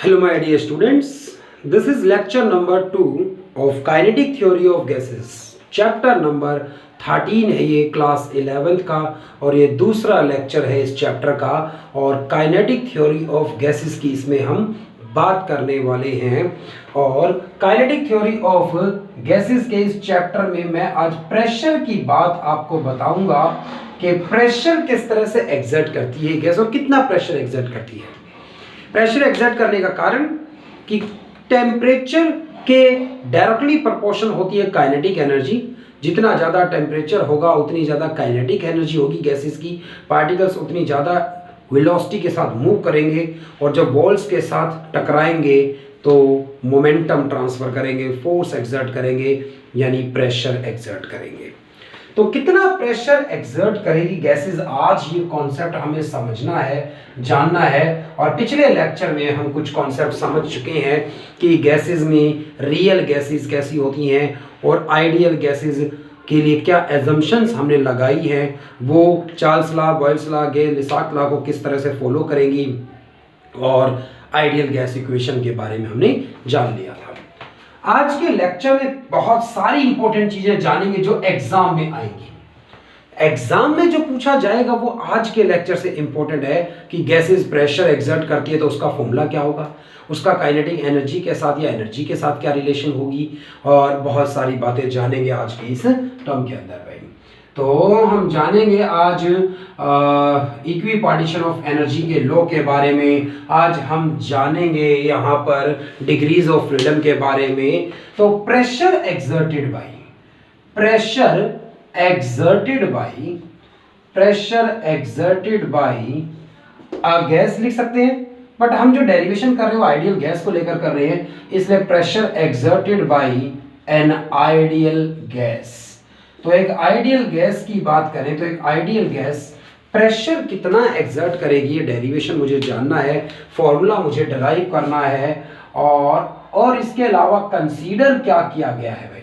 Hello my dear students, this is lecture number 2 of kinetic theory of gases. Chapter number 13 है ये class 11th का और ये दूसरा लेक्चर है इस चैप्टर का और काइनेटिक थ्योरी ऑफ गैसेस की इसमें हम बात करने वाले हैं। और काइनेटिक थ्योरी ऑफ गैसेस के इस चैप्टर में मैं आज प्रेशर की बात आपको बताऊंगा कि प्रेशर किस तरह से एग्जर्ट करती है गैस और कितना प्रेशर एग्जर्ट करती है। प्रेशर एग्जर्ट करने का कारण कि टेम्परेचर के डायरेक्टली प्रोपोर्शन होती है काइनेटिक एनर्जी। जितना ज़्यादा टेम्परेचर होगा उतनी ज़्यादा काइनेटिक एनर्जी होगी गैसेस की। पार्टिकल्स उतनी ज़्यादा वेलोसिटी के साथ मूव करेंगे और जब वॉल्स के साथ टकराएंगे तो मोमेंटम ट्रांसफर करेंगे, फोर्स एग्जर्ट करेंगे, यानी प्रेशर एग्जर्ट करेंगे। तो कितना प्रेशर एग्जर्ट करेगी गैसेस, आज ये कॉन्सेप्ट हमें समझना है, जानना है। और पिछले लेक्चर में हम कुछ कॉन्सेप्ट समझ चुके हैं कि गैसेस में रियल गैसेस कैसी होती हैं और आइडियल गैसेस के लिए क्या एजम्पशंस हमने लगाई हैं, वो Charles law, Boyle's law, Gay Lussac law को किस तरह से फॉलो करेंगी और आइडियल गैस इक्वेशन के बारे में हमने जान लिया था। आज के लेक्चर में बहुत सारी इंपॉर्टेंट चीजें जानेंगे जो एग्जाम में आएंगी। एग्जाम में जो पूछा जाएगा वो आज के लेक्चर से इंपॉर्टेंट है कि गैसेस प्रेशर एग्जर्ट करती है तो उसका फॉर्मूला क्या होगा, उसका काइनेटिक एनर्जी के साथ या एनर्जी के साथ क्या रिलेशन होगी, और बहुत सारी बातें जानेंगे आज के इस टर्म के अंदर भाई। तो हम जानेंगे आज इक्वी पार्टीशन ऑफ एनर्जी के लॉ के बारे में, आज हम जानेंगे यहाँ पर डिग्रीज ऑफ फ्रीडम के बारे में। तो pressure exerted by a gas लिख सकते हैं, बट हम जो डेरिवेशन कर रहे हैं वो आइडियल गैस को लेकर कर रहे हैं, इसलिए pressure exerted by an ideal gas. तो एक आइडियल गैस की बात करें तो एक आइडियल गैस प्रेशर कितना एग्जर्ट करेगी, ये डेरिवेशन मुझे जानना है, फॉर्मूला मुझे डिराइव करना है, और इसके अलावा कंसीडर क्या किया गया है भाई।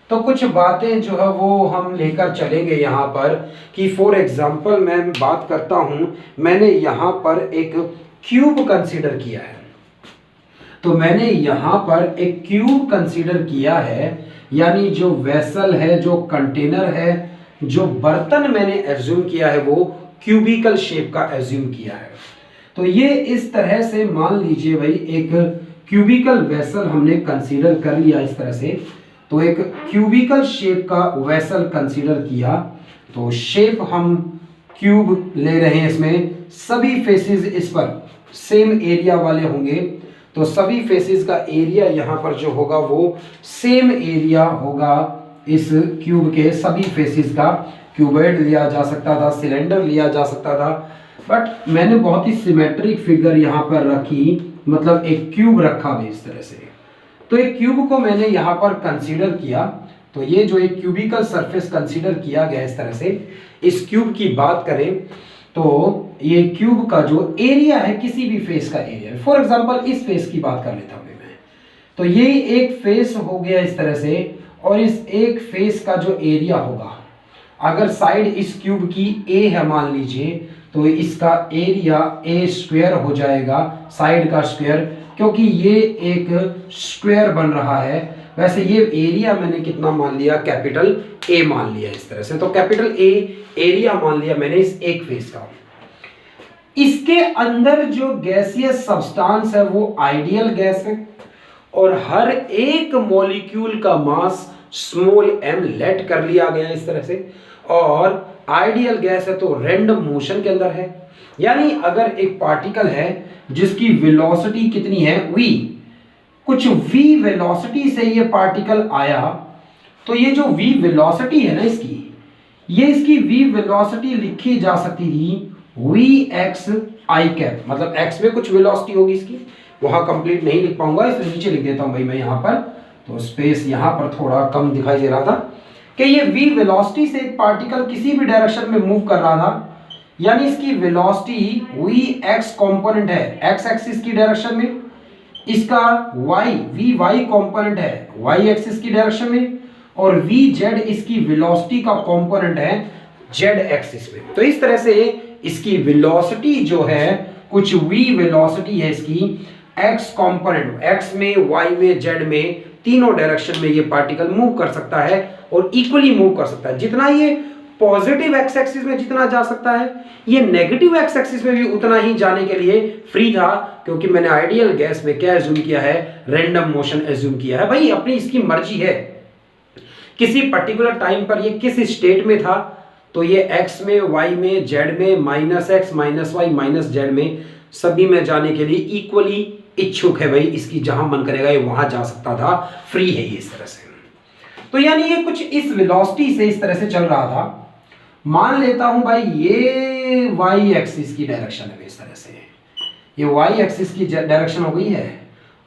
तो कुछ बातें जो है वो हम लेकर चलेंगे यहाँ पर कि फॉर एग्जांपल मैं बात करता हूँ, मैंने यहाँ पर एक क्यूब कंसीडर किया है। तो मैंने यहाँ पर एक क्यूब कंसीडर किया है, यानी जो वेसल है, जो कंटेनर है, जो बर्तन मैंने एज्यूम किया है वो क्यूबिकल शेप का एज्यूम किया है। तो ये इस तरह से मान लीजिए भाई एक क्यूबिकल वेसल हमने कंसीडर कर लिया इस तरह से। तो एक क्यूबिकल शेप का वेसल कंसीडर किया, तो शेप हम क्यूब ले रहे हैं, इसमें सभी फेसेस इस पर सेम एरिया वाले होंगे। तो सभी फेसेस का एरिया यहाँ पर जो होगा वो सेम एरिया होगा इस क्यूब के सभी फेसेस का। क्यूबॉइड लिया जा सकता था, सिलेंडर लिया जा सकता था, बट मैंने बहुत ही सिमेट्रिक फिगर यहाँ पर रखी, मतलब एक क्यूब रखा भी इस तरह से। तो एक क्यूब को मैंने यहाँ पर कंसीडर किया। तो ये जो एक क्यूबिकल सरफेस कंसीडर किया गया इस तरह से, इस क्यूब की बात करें तो ये क्यूब का जो एरिया है किसी भी फेस का एरिया, फॉर एग्जांपल इस फेस की बात कर लेता हूँ मैं। तो ये एक फेस हो गया इस तरह से, और इस एक फेस का जो एरिया होगा, अगर साइड इस क्यूब की ए है मान लीजिए, तो इसका एरिया ए स्क्वायर हो जाएगा, साइड का स्क्वायर, क्योंकि ये एक स्क्वायर बन रहा है। वैसे ये एरिया मैंने कितना मान लिया, कैपिटल ए मान लिया इस तरह से। तो कैपिटल ए एरिया मान लिया मैंने इस एक फेस का। इसके अंदर जो गैसियस सब्सटेंस है वो आइडियल गैस है, और हर एक मॉलिक्यूल का मास स्मॉल m लेट कर लिया गया इस तरह से, और आइडियल गैस है तो रैंडम मोशन के अंदर है। यानी अगर एक पार्टिकल है जिसकी वेलोसिटी कितनी है v, कुछ v वेलोसिटी से ये पार्टिकल आया, तो ये जो v वेलोसिटी है ना इसकी, ये इसकी v वेलोसिटी लिखी जा सकती थी vx i कैप, मतलब x में कुछ वेलोसिटी होगी इसकी, वहां कंप्लीट नहीं लिख पाऊंगा इसलिए नीचे लिख देता हूं भाई मैं यहाँ पर। तो स्पेस यहाँ पर थोड़ा कम दिखाई दे रहा था कि ये v वेलोसिटी से एक पार्टिकल किसी भी डायरेक्शन में मूव कर रहा था, यानी इसकी वेलोसिटी vx कंपोनेंट है x एक्सिस की डायरेक्शन में, इसका vy कंपोनेंट है y एक्सिस की डायरेक्शन में, और vz इसकी वेलोसिटी का कंपोनेंट है z एक्सिस में। तो इस तरह से इसकी वेलोसिटी जो है कुछ v वेलोसिटी है इसकी, एक्स कंपोनेंट, एक्स में, वाई में, जेड में, तीनों डायरेक्शन में ये पार्टिकल मूव कर सकता है और इक्वली मूव कर सकता है। जितना ये पॉजिटिव एक्स एक्सिस में जितना जा सकता है, ये नेगेटिव एक्स एक्सिस में भी उतना ही जाने के लिए फ्री था, क्योंकि मैंने आइडियल गैस में क्या एज्यूम किया है, रैंडम मोशन एज्यूम किया है। भाई अपनी इसकी मर्जी है, किसी पर्टिकुलर टाइम पर ये किस स्टेट में था, तो ये एक्स में, वाई में, जेड में, minus X minus Y minus Z में सभी में जाने के लिए इक्वली इच्छुक है। भाई इसकी जहां मन करेगा ये वहां जा सकता था, फ्री है ये इस तरह से। तो यानी ये कुछ इस वेलोसिटी से इस तरह से चल रहा था। मान लेता हूं भाई ये वाई एक्सिस की डायरेक्शन है, इस तरह से ये वाई एक्सिस की डायरेक्शन हो गई है,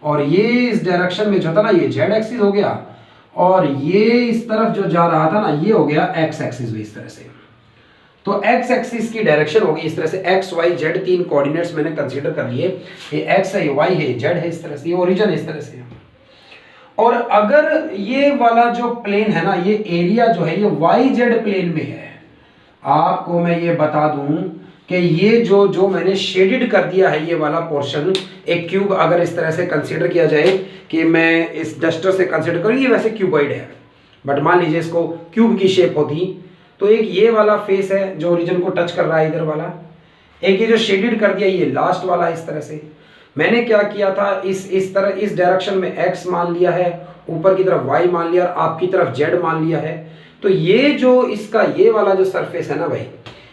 और ये इस डायरेक्शन में जो था ना ये जेड एक्सिस हो गया, और ये इस तरफ जो जा रहा था ना ये हो गया एक्स एक्सिस भी इस तरह से। तो एक्स एक्सिस की डायरेक्शन होगी इस तरह से, एक्स वाई जेड तीन कोऑर्डिनेट्स मैंने कंसीडर कर लिए, ये एक्स है, ये वाई है, ये जेड है, इस तरह से, ये ओरिजिन है इस तरह से। और अगर ये वाला जो प्लेन है ना, ये एरिया जो है ये वाई जेड प्लेन में है, आपको मैं ये बता दूं कि ये जो मैंने शेडेड कर दिया है ये वाला पोर्शन, एक क्यूब अगर इस तरह से कंसीडर किया जाए कि मैं इस डस्टर से कंसीडर करूं, ये वैसे क्यूबॉइड है, बट मान लीजिए इसको क्यूब की शेप होती, तो एक ये वाला फेस है जो ओरिजिन को टच कर रहा है इधर वाला, एक ये जो शेडेड कर दिया ये लास्ट वाला इस तरह से। मैंने क्या किया था, इस तरह इस डायरेक्शन में एक्स मान लिया है, ऊपर की तरफ वाई मान लिया और आपकी तरफ जेड मान लिया है। तो ये जो इसका ये वाला जो सरफेस है ना भाई,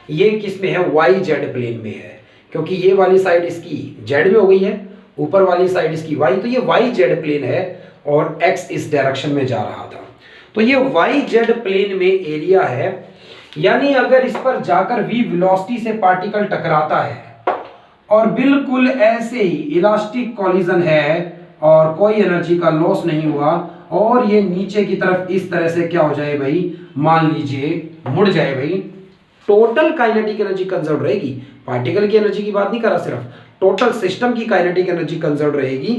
ये किस में है, वाई जेड प्लेन में है, क्योंकि ये वाली साइड इसकी जेड में हो गई है, ऊपर वाली साइड इसकी वाई, तो ये वाई जेड प्लेन है और एक्स इस डायरेक्शन में जा रहा था। तो ये वाई जेड प्लेन में एरिया है, यानी अगर इस पर जाकर v वेलोसिटी से पार्टिकल टकराता है और बिल्कुल ऐसे ही इलास्टिक कॉलिजन है और कोई एनर्जी का लॉस नहीं हुआ, और ये नीचे की तरफ इस तरह से क्या हो जाए भाई, मान लीजिए मुड़ जाए भाई, टोटल काइनेटिक एनर्जी कंजर्व रहेगी। पार्टिकल की एनर्जी की बात नहीं कर रहा, सिर्फ टोटल सिस्टम की काइनेटिक एनर्जी कंजर्व रहेगी।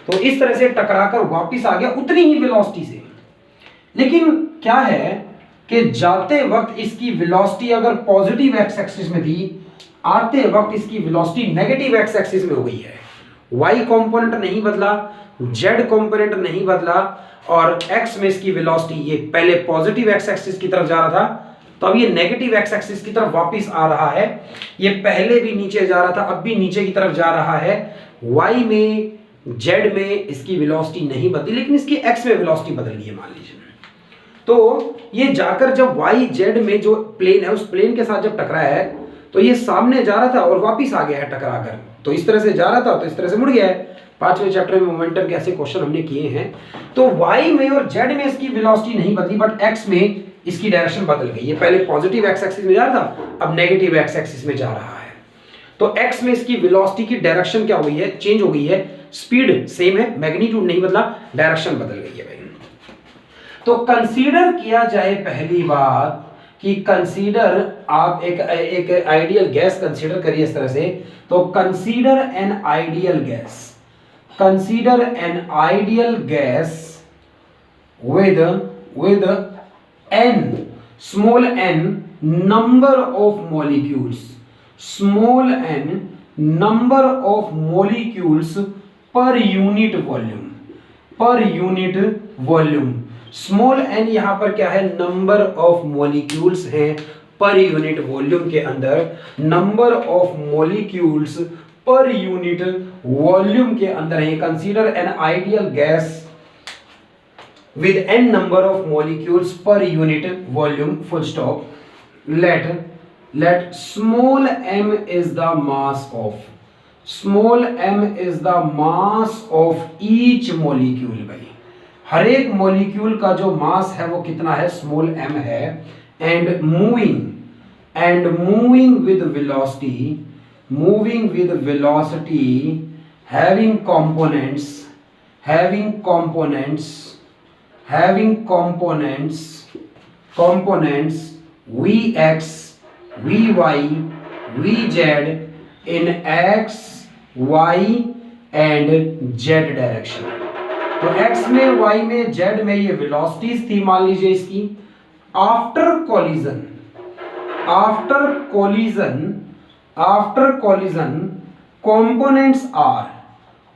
तो इस तरह से टकराकर वापस आ गया उतनी ही वेलोसिटी से। लेकिन क्या है कि जाते वक्त इसकी वेलोसिटी अगर पॉजिटिव एक्स एक्सिस में थी, आते वक्त इसकी वेलोसिटी नेगेटिव एक्स एक्सिस में हो गई है। वाई कंपोनेंट नहीं बदला, जेड कंपोनेंट नहीं बदला, और एक्स में इसकी वेलोसिटी ये पहले पॉजिटिव एक्स एक्सिस की तरफ जा रहा था, तो अब ये नेगेटिव एक्स एक्सिस की तरफ वापस आ रहा है। ये पहले भी नीचे जा रहा था, अब भी नीचे की तरफ जा रहा है। वाई में, जेड में इसकी वेलोसिटी नहीं बदली, लेकिन इसकी एक्स में वेलोसिटी बदल गई है मान लीजिए। तो ये जाकर जब वाई जेड में जो प्लेन है उस प्लेन के साथ जब टकराया है, तो ये सामने जा रहा था और वापस आ गया है टकराकर, तो इस तरह से जा रहा था तो इस तरह से मुड़ गया है। 5वें चैप्टर में मोमेंटम के ऐसे क्वेश्चन हमने किए हैं। तो वाई में और जेड में इसकी वेलोसिटी नहीं बदली, बट एक्स में इसकी डायरेक्शन बदल गई। ये पहले पॉजिटिव एक्स एक्सिस में जा रहा था, अब नेगेटिव एक्स एक्सिस में जा रहा है। तो एक्स में इसकी वेलोसिटी की डायरेक्शन क्या हो गई है, चेंज हो गई है। स्पीड सेम है, मैग्नीट्यूड नहीं बदला, डायरेक्शन बदल गई है भाई। तो कंसीडर किया जाए पहली बात कि कंसीडर, आप एक आइडियल गैस कंसीडर करिए इस तरह से। तो consider an ideal gas, consider an ideal gas with n, small n number of molecules, small n number of molecules per unit volume, per unit volume। Small n यहां पर क्या है, number of molecules है पर unit volume के अंदर, number of molecules per unit volume के अंदर है। Consider an ideal gas with n number of molecules per unit volume, full stop, let small m is the mass of, small m is the mass of each molecule। भाई हर एक molecule का जो मास है वो कितना है, स्मॉल m है। And moving with velocity, moving with velocity, having components Vx, Vy, Vz in x, y and z direction. तो x में, y में, z में ये वेलोसिटीज थी मान लीजिए इसकी। After collision components are,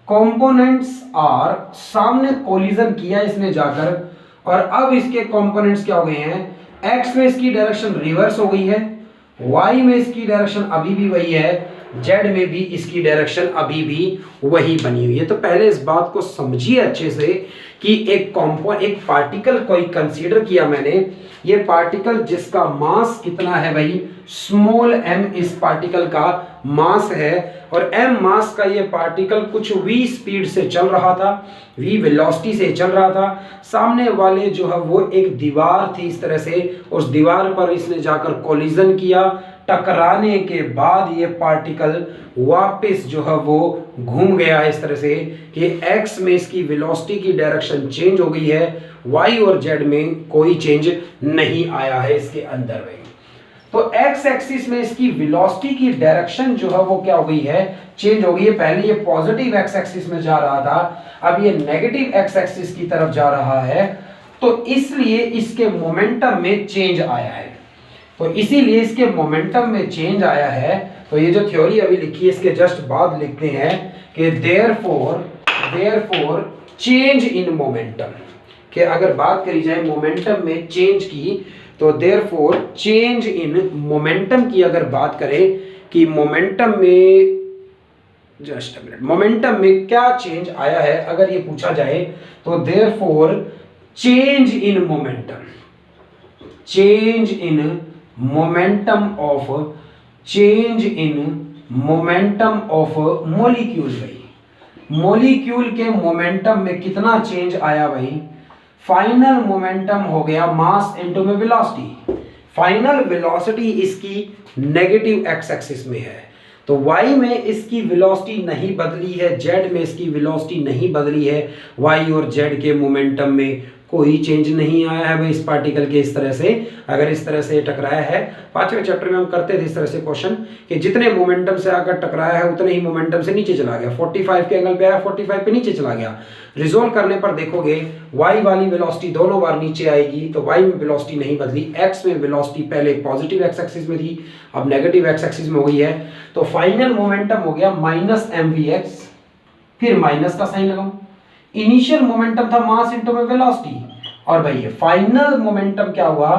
components are, सामने कोलिजन किया इसने जाकर, और अब इसके कंपोनेंट्स क्या हो गए हैं, एक्स में इसकी डायरेक्शन रिवर्स हो गई है, वाई में इसकी डायरेक्शन अभी भी वही है, जेड में भी इसकी डायरेक्शन अभी भी वही बनी हुई है। तो पहले इस बात को समझिए अच्छे से कि एक पार्टिकल कोई कंसीडर किया मैंने, ये पार्टिकल जिसका मास कितना है भाई, स्मॉल m इस पार्टिकल का मास है, और m मास का ये पार्टिकल कुछ v स्पीड से चल रहा था, v वेलोसिटी से चल रहा था। सामने वाले जो है वो एक दीवार थी इस तरह से, उस दीवार पर इसने जाकर कोलिजन किया, टकराने के बाद ये पार्टिकल वापस जो है वो घूम गया इस तरह से कि x में इसकी वेलोसिटी की डायरेक्शन चेंज हो गई है, y और z में कोई चेंज नहीं आया है इसके अंदर में। तो x एक्सिस में इसकी वेलोसिटी की डायरेक्शन जो है वो क्या हो गई है, चेंज हो गई है। पहले ये पॉजिटिव x एक्सिस में जा रहा था, अब ये नेगेटिव x एक्सिस की तरफ जा रहा है, तो इसलिए इसके मोमेंटम में चेंज आया है। तो इसीलिए इसके मोमेंटम में चेंज आया है। तो ये जो थ्योरी अभी लिखी है इसके जस्ट बाद लिखते हैं कि देयरफॉर चेंज इन मोमेंटम, कि अगर बात करी जाए मोमेंटम में चेंज की, तो देयरफॉर चेंज इन मोमेंटम की अगर बात करें कि मोमेंटम में, जस्ट अ मिनट, मोमेंटम में क्या चेंज आया है अगर ये पूछा जाए, तो therefore change in momentum, change in momentum of molecule भाई, मॉलिक्यूल के मोमेंटम में कितना चेंज आया भाई, फाइनल मोमेंटम हो गया मास इनटू में वेलोसिटी। फाइनल वेलोसिटी इसकी नेगेटिव एक्स एक्सिस में है, तो y में इसकी वेलोसिटी नहीं बदली है, z में इसकी वेलोसिटी नहीं बदली है, y और z के मोमेंटम में कोई चेंज नहीं आया है भाई इस पार्टिकल के। इस तरह से अगर इस तरह से टकराया है, 5वें चैप्टर में हम करते थे इस तरह से क्वेश्चन कि जितने मोमेंटम से आकर टकराया है उतने ही मोमेंटम से नीचे चला गया, 45 के एंगल पे आया 45 पे नीचे चला गया। रिजोल्व करने पर देखोगे y वाली वेलोसिटी दोनों बार नीचे आएगी, तो y में वेलोसिटी नहीं बदली, x में वेलोसिटी पहले पॉजिटिव एक्स एक्सिस में थी अब नेगेटिव एक्स एक्सिस में हो गई है, तो फाइनल मोमेंटम हो गया माइनस mvx, फिर माइनस का साइन लगाऊं, इनिशियल मोमेंटम था मास इनटू में वेलोसिटी, और भाई ये फाइनल मोमेंटम क्या हुआ,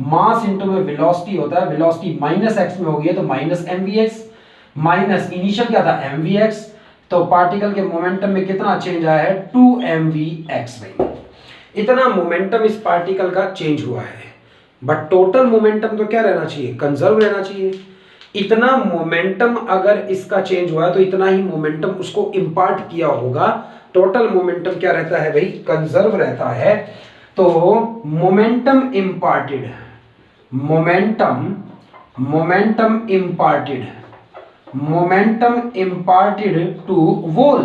मास इनटू में वेलोसिटी होता है, वेलोसिटी माइनस x में हो गई है तो माइनस mvx, माइनस इनिशियल क्या था mvx, तो पार्टिकल के मोमेंटम में कितना चेंज आया है 2mvx भाई, इतना मोमेंटम इस पार्टिकल का चेंज हुआ है। बट टोटल मोमेंटम तो क्या रहना चाहिए, कंजर्व रहना चाहिए। इतना मोमेंटम अगर इसका चेंज हुआ है तो इतना ही मोमेंटम उसको इंपार्ट किया होगा, टोटल मोमेंटम क्या रहता है भाई, कंजर्व रहता है। तो momentum imparted, momentum imparted to wall,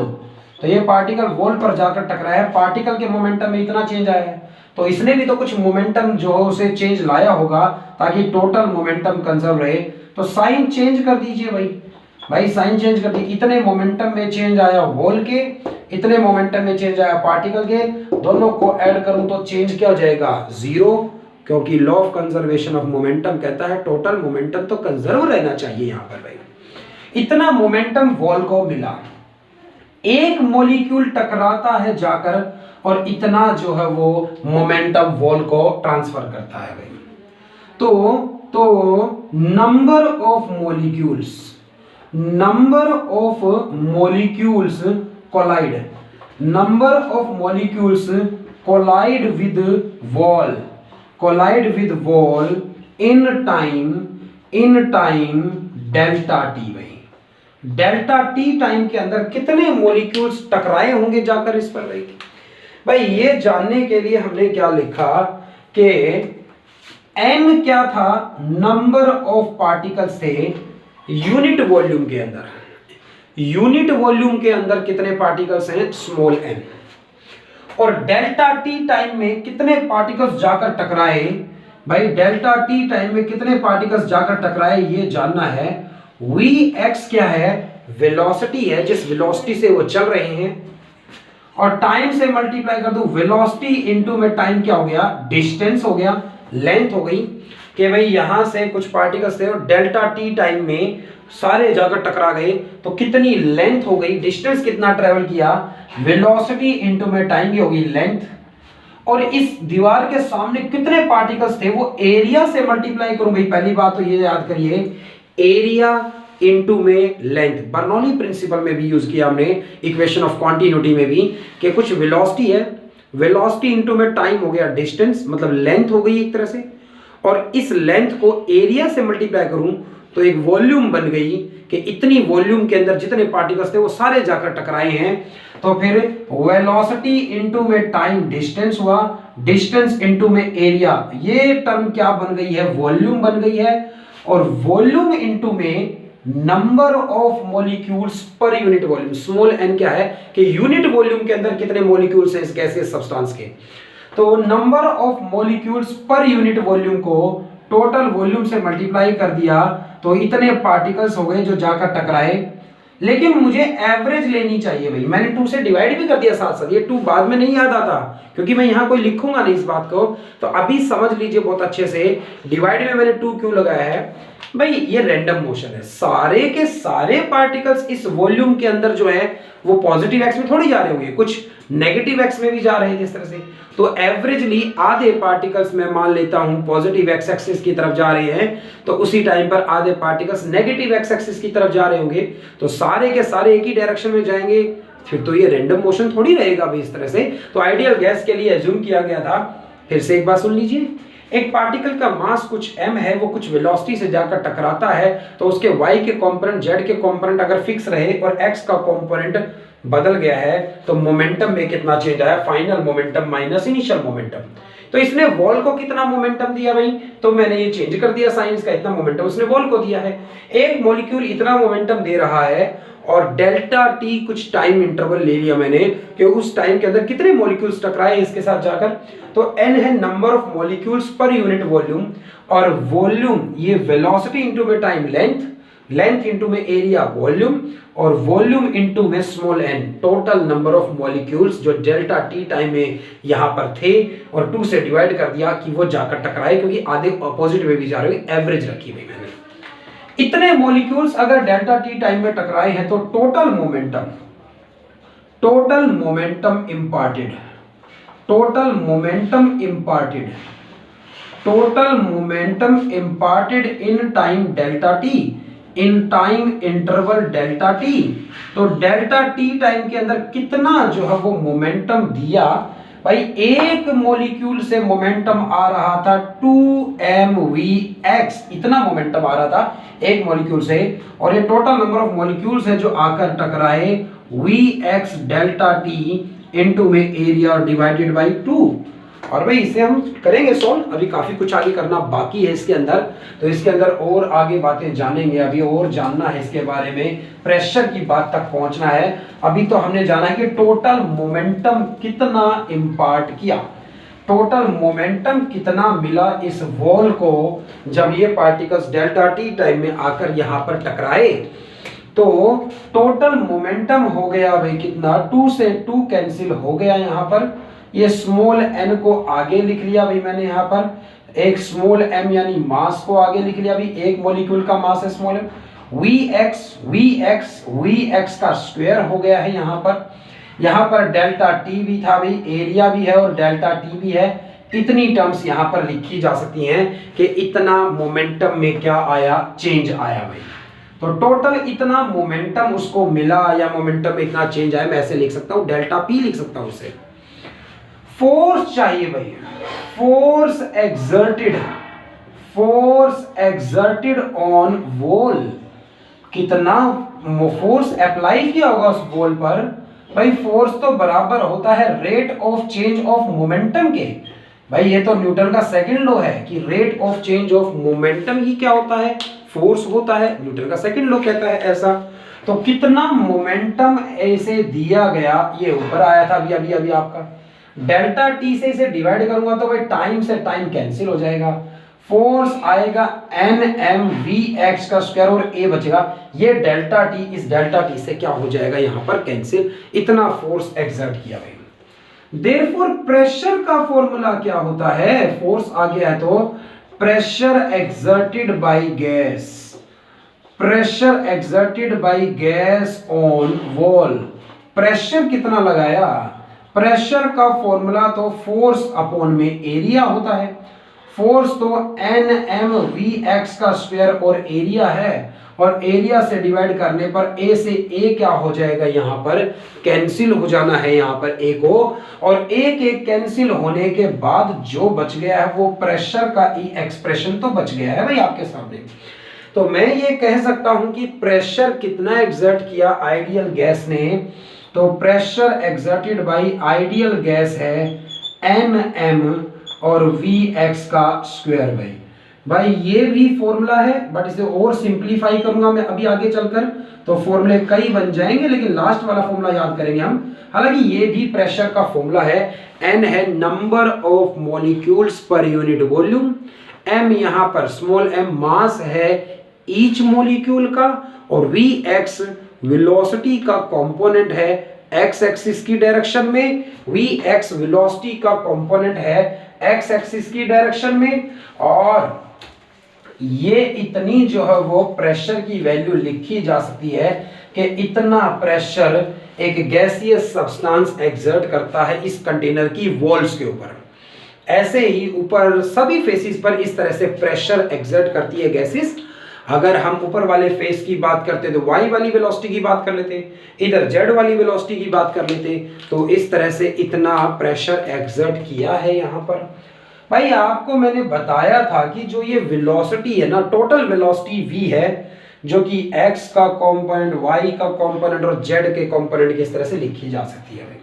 तो ये पार्टिकल वॉल पर जाकर टकराया है, पार्टिकल के मोमेंटम में इतना चेंज आया है, तो इसने भी तो कुछ मोमेंटम जो है उसे चेंज लाया होगा ताकि टोटल मोमेंटम कंजर्व रहे। तो साइन चेंज कर दीजिए भाई साइन चेंज कर दीजिए, इतने मोमेंटम में चेंज आया वॉल के, इतने मोमेंटम में चेंज आया पार्टिकल के, दोनों को ऐड करूं तो चेंज क्या हो जाएगा, 0, क्योंकि law of conservation of momentum कहता है टोटल मोमेंटम तो कंजर्व रहना चाहिए। यहां पर भाई इतना मोमेंटम वॉल को मिला, एक मॉलिक्यूल टकराता है जाकर और इतना जो है वो मोमेंटम वॉल को ट्रांसफर करता है भाई। तो number of molecules collide with wall in time delta T भाई, डेल्टा टी टाइम के अंदर कितने मॉलिक्यूल्स टकराए होंगे जाकर इस पर भाई ये जानने के लिए हमने क्या लिखा कि n क्या था, नंबर ऑफ पार्टिकल्स थे यूनिट वॉल्यूम के अंदर, यूनिट वॉल्यूम के अंदर कितने पार्टिकल्स हैं, स्मॉल n, और डेल्टा टी टाइम में कितने पार्टिकल्स जाकर टकराए भाई, डेल्टा टी टाइम में कितने पार्टिकल्स जाकर टकराए ये जानना है। vx क्या है, वेलोसिटी है, जिस वेलोसिटी से वो चल रहे हैं, और टाइम से मल्टीप्लाई कर दूं, वेलोसिटी इनटू में टाइम क्या हो गया, डिस्टेंस हो गया, लेंथ हो गई, कि भाई यहां से कुछ पार्टिकल्स थे और डेल्टा टी टाइम में सारे जाकर टकरा गए तो कितनी लेंथ हो गई, डिस्टेंस कितना ट्रेवल किया, वेलोसिटी इनटू में टाइम की होगी लेंथ, और इस दीवार के सामने कितने पार्टिकल्स थे वो एरिया से मल्टीप्लाई करूं भाई। पहली बात तो ये याद करिए, एरिया इनटू में लेंथ, बर्नौली प्रिंसिपल में भी यूज किया हमने, इक्वेशन ऑफ कॉन्टिन्यूटी में भी, कि कुछ वेलोसिटी है, वेलोसिटी इनटू में टाइम हो गया डिस्टेंस, मतलब लेंथ हो गई एक तरह से, और इस लेंथ को एरिया से मल्टीप्लाई करूं तो एक वॉल्यूम बन गई कि इतनी वॉल्यूम के अंदर जितने पार्टिकल्स थे वो सारे जाकर टकराए हैं। तो फिर वेलोसिटी इनटू में टाइम डिस्टेंस हुआ, डिस्टेंस इनटू में एरिया, ये टर्म क्या बन गई है, वॉल्यूम बन गई है, और वॉल्यूम इनटू में number of molecules per unit volume, small N क्या है कि यूनिट वॉल्यूम के अंदर कितने मॉलिक्यूल्स हैं इस गैसियस सब्सटेंस के। तो number of molecules per unit volume को टोटल वॉल्यूम से मल्टीप्लाई कर दिया तो इतने पार्टिकल्स हो गए जो जाकर टकराए। लेकिन मुझे एवरेज लेनी चाहिए भाई, मैंने 2 से डिवाइड भी कर दिया साथ साथ, ये 2 बाद में नहीं याद आता क्योंकि मैं यहां कोई लिखूंगा नहीं इस बात को, तो अभी समझ लीजिए बहुत अच्छे से। डिवाइड में मैंने 2 क्यों लगाया है भाई, ये रैंडम मोशन है, सारे के सारे पार्टिकल्स इस वॉल्यूम के अंदर जो है वो पॉजिटिव एक्स में थोड़ी जा रहे होंगे, कुछ नेगेटिव एक्स में भी जा रहे थे इस तरह से। तो एवरेजली आधे पार्टिकल्स मैं मान लेता हूं पॉजिटिव एक्स एक्सिस की तरफ जा रहे हैं, तो उसी टाइम पर आधे पार्टिकल्स नेगेटिव एक्स एक्सिस की तरफ जा रहे होंगे, तो सारे के सारे एक ही डायरेक्शन में जाएंगे, फिर तो ये रैंडम मोशन थोड़ी रहेगा भाई इस तरह से। तो आइडियल गैस के लिए एज्यूम किया गया था, फिर से एक बात सुन लीजिए, एक पार्टिकल का मास कुछ m है, वो कुछ वेलोसिटी से जाकर टकराता है, तो उसके y के कंपोनेंट, z के कंपोनेंट अगर फिक्स रहे और x का कंपोनेंट बदल गया है तो मोमेंटम में कितना चेंज आया, final momentum minus initial momentum. तो इसने वॉल को कितना मोमेंटम दिया भाई, तो मैंने ये चेंज कर दिया साइंस का, इतना मोमेंटम उसने वॉल को दिया है। एक मॉलिक्यूल इतना मोमेंटम दे रहा है और डेल्टा टी कुछ टाइम इंटरवल ले लिया मैंने कि उस टाइम के अंदर कितने मॉलिक्यूल्स टकराए इसके साथ जाकर, तो n है number of molecules per unit volume, और वॉल्यूम ये वेलोसिटी इनटू में टाइम लेंथ, लेंथ इनटू में एरिया वॉल्यूम, और वॉल्यूम इनटू में small n total number of molecules जो डेल्टा टी टाइम में यहां पर थे, और 2 से डिवाइड कर दिया कि वो जाकर टकराए क्योंकि आधे अपोजिट में भी जा रहे हैं, एवरेज रखी हुई मैंने। इतने मॉलिक्यूल्स अगर डेल्टा टी टाइम में टकराए हैं तो total momentum imparted, total momentum imparted in time delta T, in time interval delta T. तो डेल्टा टी टाइम के अंदर कितना जो है वो मोमेंटम दिया भाई, एक मॉलिक्यूल से मोमेंटम आ रहा था 2mvx, इतना मोमेंटम आ रहा था एक मॉलिक्यूल से, और ये टोटल नंबर ऑफ मॉलिक्यूल्स है जो आकर टकराए vx डेल्टा टी इनटू में एरिया डिवाइडेड बाय 2। और भाई इसे हम करेंगे सॉल्व, अभी काफी कुछ आगे करना बाकी है इसके अंदर, तो इसके अंदर और आगे बातें जानेंगे, अभी और जानना है इसके बारे में, प्रेशर की बात तक पहुंचना है। अभी तो हमने जाना है कि टोटल मोमेंटम कितना इंपार्ट किया, टोटल मोमेंटम कितना मिला इस वॉल को जब ये पार्टिकल्स डेल्टा टी टाइम में आकर यहां पर टकराए। तो टोटल मोमेंटम हो गया भाई कितना, 2 से 2 कैंसिल हो गया, यहां पर ये स्मॉल n को आगे लिख लिया भाई मैंने, यहां पर एक स्मॉल m यानी मास को आगे लिख लिया भाई, एक मॉलिक्यूल का मास है स्मॉल m, vx का स्क्वायर हो गया है यहां पर डेल्टा टी भी था भाई, एरिया भी है और डेल्टा टी भी है। इतनी टर्म्स यहां पर लिखी जा सकती हैं कि इतना मोमेंटम में क्या आया, चेंज आया भाई। तो टोटल इतना मोमेंटम उसको मिला या मोमेंटम में इतना चेंज आया, मैं ऐसे लिख सकता हूं, डेल्टा पी लिख सकता हूं उसे। फोर्स चाहिए भाई, फोर्स एक्सर्टेड ऑन वॉल, कितना फोर्स अप्लाई किया होगा उस वॉल पर भाई। फोर्स तो बराबर होता है rate of change of momentum के भाई, ये तो न्यूटन का सेकंड लॉ है कि rate of change of momentum ही क्या होता है, फोर्स होता है, न्यूटन का सेकंड लॉ कहता है ऐसा। तो कितना मोमेंटम ऐसे दिया गया, ये ऊपर आया था अभी आपका, डेल्टा टी से इसे डिवाइड करूंगा तो भाई टाइम से टाइम कैंसिल हो जाएगा, फोर्स आएगा nmvx का स्क्वायर और a बचेगा, ये डेल्टा टी इस डेल्टा टी से क्या हो जाएगा यहां पर कैंसिल, इतना फोर्स एक्सर्ट किया भाई। देयरफॉर प्रेशर का फॉर्मूला क्या होता है, फोर्स आ गया है तो pressure exerted by gas, pressure exerted by gas on wall, pressure कितना लगाया, प्रेशर का फॉर्मूला तो फोर्स अपॉन में एरिया होता है, फोर्स तो एन एम वी एक्स का स्क्वायर और एरिया है, और एरिया से डिवाइड करने पर ए से ए क्या हो जाएगा, यहां पर कैंसिल हो जाना है यहां पर ए को, और एक एक कैंसिल होने के बाद जो बच गया है वो प्रेशर का ई एक्सप्रेशन तो बच गया है भाई आपके सामने। तो मैं ये कह सकता हूं कि प्रेशर कितना एग्जर्ट किया आइडियल गैस ने, तो pressure exerted by ideal gas है एन एम और वी एक्स का स्क्वायर भाई ये भी फॉर्मूला है, बट इसे और सिंपलीफाई करूंगा मैं अभी आगे चलकर, तो फॉर्मूले कई बन जाएंगे, लेकिन लास्ट वाला फॉर्मूला याद करेंगे हम। हालांकि ये भी प्रेशर का फॉर्मूला है, एन है number of molecules per unit volume, M यहां पर स्मॉल एम मास है ईच मॉलिक्यूल का, और वी एक्स वेलोसिटी का कंपोनेंट है एक्स एक्सिस की डायरेक्शन में, वी एक्स वेलोसिटी का कंपोनेंट है एक्स एक्सिस की डायरेक्शन में, और ये इतनी जो है वो प्रेशर की वैल्यू लिखी जा सकती है कि इतना प्रेशर एक गैसियस सब्सटेंस एक्सर्ट करता है इस कंटेनर की वॉल्स के ऊपर। ऐसे ही ऊपर सभी फेसेस पर इस तरह से प्रेशर एक्सर्ट करती है गैसेस। अगर हम ऊपर वाले फेस की बात करते तो y वाली वेलोसिटी की बात कर लेते, इधर z वाली वेलोसिटी की बात कर लेते, तो इस तरह से इतना प्रेशर एक्सर्ट किया है यहाँ पर। भाई आपको मैंने बताया था कि जो ये वेलोसिटी है ना, टोटल वेलोसिटी v है, जो कि x का कंपोनेंट, y का कंपोनेंट और z के कंपोनेंट की इस तरह से लिखी जा सकती है भाई।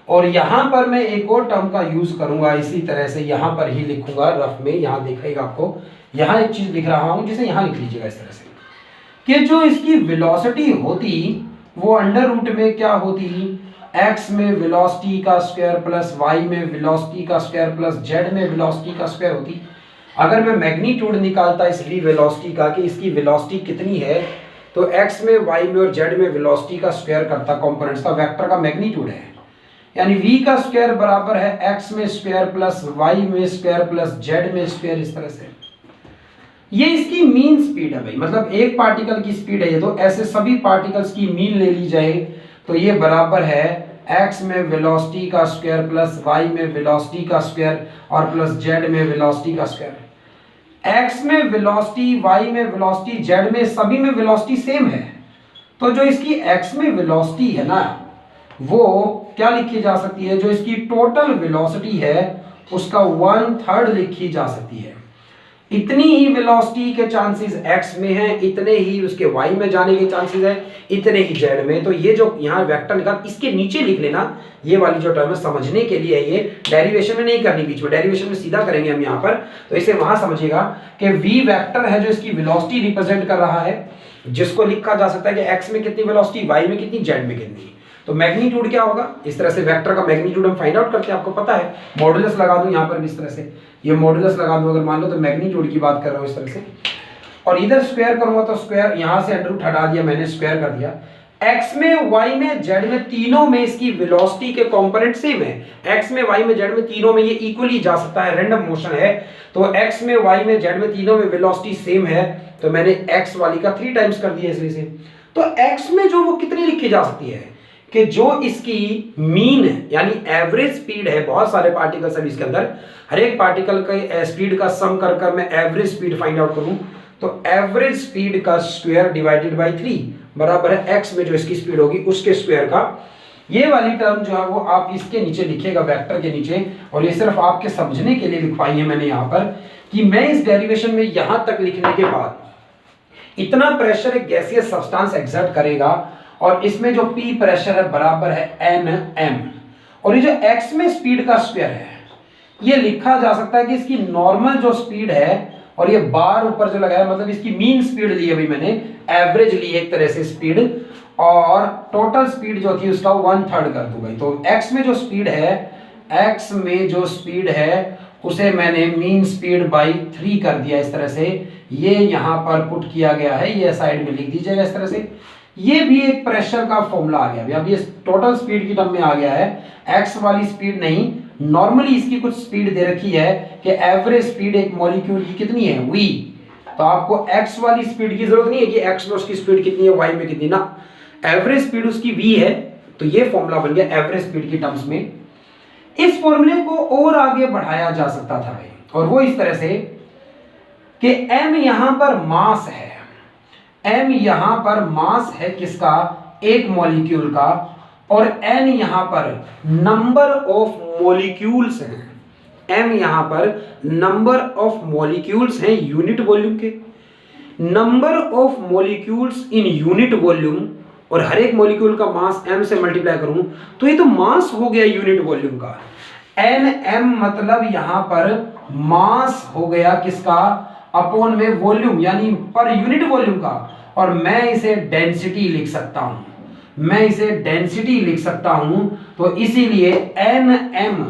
और यहां पर मैं एक और टर्म का यूज करूंगा, इसी तरह से यहां पर ही लिखूंगा रफ में, यहां दिखेगा आपको, यहां एक चीज लिख रहा हूं जिसे यहां लिख लीजिएगा इस तरह से, कि जो इसकी वेलोसिटी होती वो अंडर रूट में क्या होती, x में वेलोसिटी का स्क्वायर प्लस y में वेलोसिटी का स्क्वायर प्लस z में वेलोसिटी का स्क्वायर होती। अगर मैं मैग्नीट्यूड निकालता इस v वेलोसिटी का कि इसकी वेलोसिटी कितनी है, तो x में y में और z में वेलोसिटी का स्क्वायर करता कंपोनेंट्स का वेक्टर का मैग्नीट्यूड है, यानी v का स्क्वायर बराबर है x में स्क्वायर प्लस y में स्क्वायर प्लस z में स्क्वायर। इस तरह से ये इसकी मीन स्पीड है भाई, मतलब एक पार्टिकल की स्पीड है ये, तो ऐसे सभी पार्टिकल्स की मीन ले ली जाए तो ये बराबर है x में वेलोसिटी का स्क्वायर प्लस y में वेलोसिटी का स्क्वायर और प्लस z में वेलोसिटी का स्क्वायर। x में वेलोसिटी, y में वेलोसिटी, z में सभी में वेलोसिटी सेम है, तो जो इसकी x में वेलोसिटी है ना वो क्या लिखी जा सकती है, जो इसकी टोटल वेलोसिटी है उसका 1/3 लिखी जा सकती है। इतनी ही वेलोसिटी के चांसेस x में हैं, इतने ही उसके y में जाने के चांसेस हैं, इतने ही z में। तो ये जो यहाँ वेक्टर निकाल, इसके नीचे लिख लेना, ये वाली जो टर्म है समझने के लिए, ये डेरिवेशन में नहीं करनी, बीच में डेरिवेशन में सीधा करेंगे हम यहाँ पर, तो इसे वहां समझिएगा कि v वेक्टर है जो इसकी वेलोसिटी रिप्रेजेंट कर रहा है, जिसको लिखा जा सकता है कि x में कितनी वेलोसिटी, y में कितनी, z में कितनी। तो मैग्नीट्यूड क्या होगा, इस तरह से वेक्टर का मैग्नीट्यूड हम फाइंड आउट करते हैं, आपको पता है। मॉडुलस लगा दूं यहाँ पर भी इस तरह से, ये मॉडुलस लगा दूं अगर मान लो, तो मैग्नीट्यूड की बात कर रहा हूँ इस तरह से, और इधर स्क्वायर करूंगा तो स्क्वायर यहाँ से अंडर रूट हटा दिया मैंने, स्क्वायर कर दिया। x में, y में, z में, तीनों में इसकी वेलोसिटी के कंपोनेंट सेम है, x में, y में, z में, तीनों में ये इक्वली जा सकता है, रैंडम मोशन है, तो x में, y में, z में, तीनों में वेलोसिटी सेम है, तो मैंने x वाली का 3 टाइम्स कर दिया इसलिए से। तो x में जो वो कितनी लिखी जा सकती है कि जो इसकी मीन यानी एवरेज स्पीड है, बहुत सारे पार्टिकल्स हैं इसके अंदर, हर एक पार्टिकल का स्पीड का सम कर कर मैं एवरेज स्पीड फाइंड आउट करूं, तो एवरेज स्पीड का स्क्वायर डिवाइडेड बाय 3 बराबर है x में जो इसकी स्पीड होगी उसके स्क्वायर का। ये वाली टर्म जो है वो आप इसके नीचे लिखिएगा, वेक्टर के नीचे, और ये सिर्फ आपके समझने के लिए लिखवाई है मैंने यहाँ पर, कि मैं इस डेरिवेशन में यहां तक लिखने के बाद इतना प्रेशर एक गैसियस सब्सटेंस एक्सर्ट करेगा, और इसमें जो P प्रेशर है बराबर है Nm, और ये जो x में स्पीड का स्क्वायर है ये लिखा जा सकता है कि इसकी नॉर्मल जो स्पीड है, और ये बार ऊपर जो लगाया मतलब इसकी मीन स्पीड ली अभी मैंने, एवरेज ली एक तरह से स्पीड, और टोटल स्पीड जो थी उसका 1/3 कर दूंगा। तो x में जो स्पीड है, x में जो स्पीड है उसे मैंने मीन स्पीड बाई 3 कर दिया इस तरह से, ये यहाँ पर पुट किया गया है, ये साइड में लिख दीजिएगा इस तरह से। ये भी एक प्रेशर का फॉर्मूला आ गया, अब ये टोटल स्पीड की टर्म में आ गया है, x वाली स्पीड नहीं, नॉर्मली इसकी कुछ स्पीड दे रखी है कि एवरेज स्पीड एक मॉलिक्यूल की कितनी है v, तो आपको x वाली स्पीड की जरूरत नहीं है कि x में उसकी स्पीड कितनी है, y में कितनी ना, एवरेज स्पीड उसकी v है। तो ये फॉर्मूला बन गया एवरेज स्पीड की टर्म्स में। इस फॉर्मूले को और आगे बढ़ाया जा सकता था भाई, और वो इस तरह से कि m यहां पर मास है, m यहां पर मास है किसका, एक मॉलिक्यूल का, और n यहां पर नंबर ऑफ मॉलिक्यूल्स हैं। m यहां पर नंबर ऑफ मॉलिक्यूल्स हैं यूनिट वॉल्यूम के, number of molecules in unit volume, और हर एक मॉलिक्यूल का मास m से मल्टीप्लाई करूं तो ये तो मास हो गया यूनिट वॉल्यूम का। nm मतलब यहां पर मास हो गया किसका, अपॉन में वॉल्यूम यानी पर यूनिट वॉल्यूम का, और मैं इसे डेंसिटी लिख सकता हूं, मैं इसे डेंसिटी लिख सकता हूं। तो इसीलिए nm,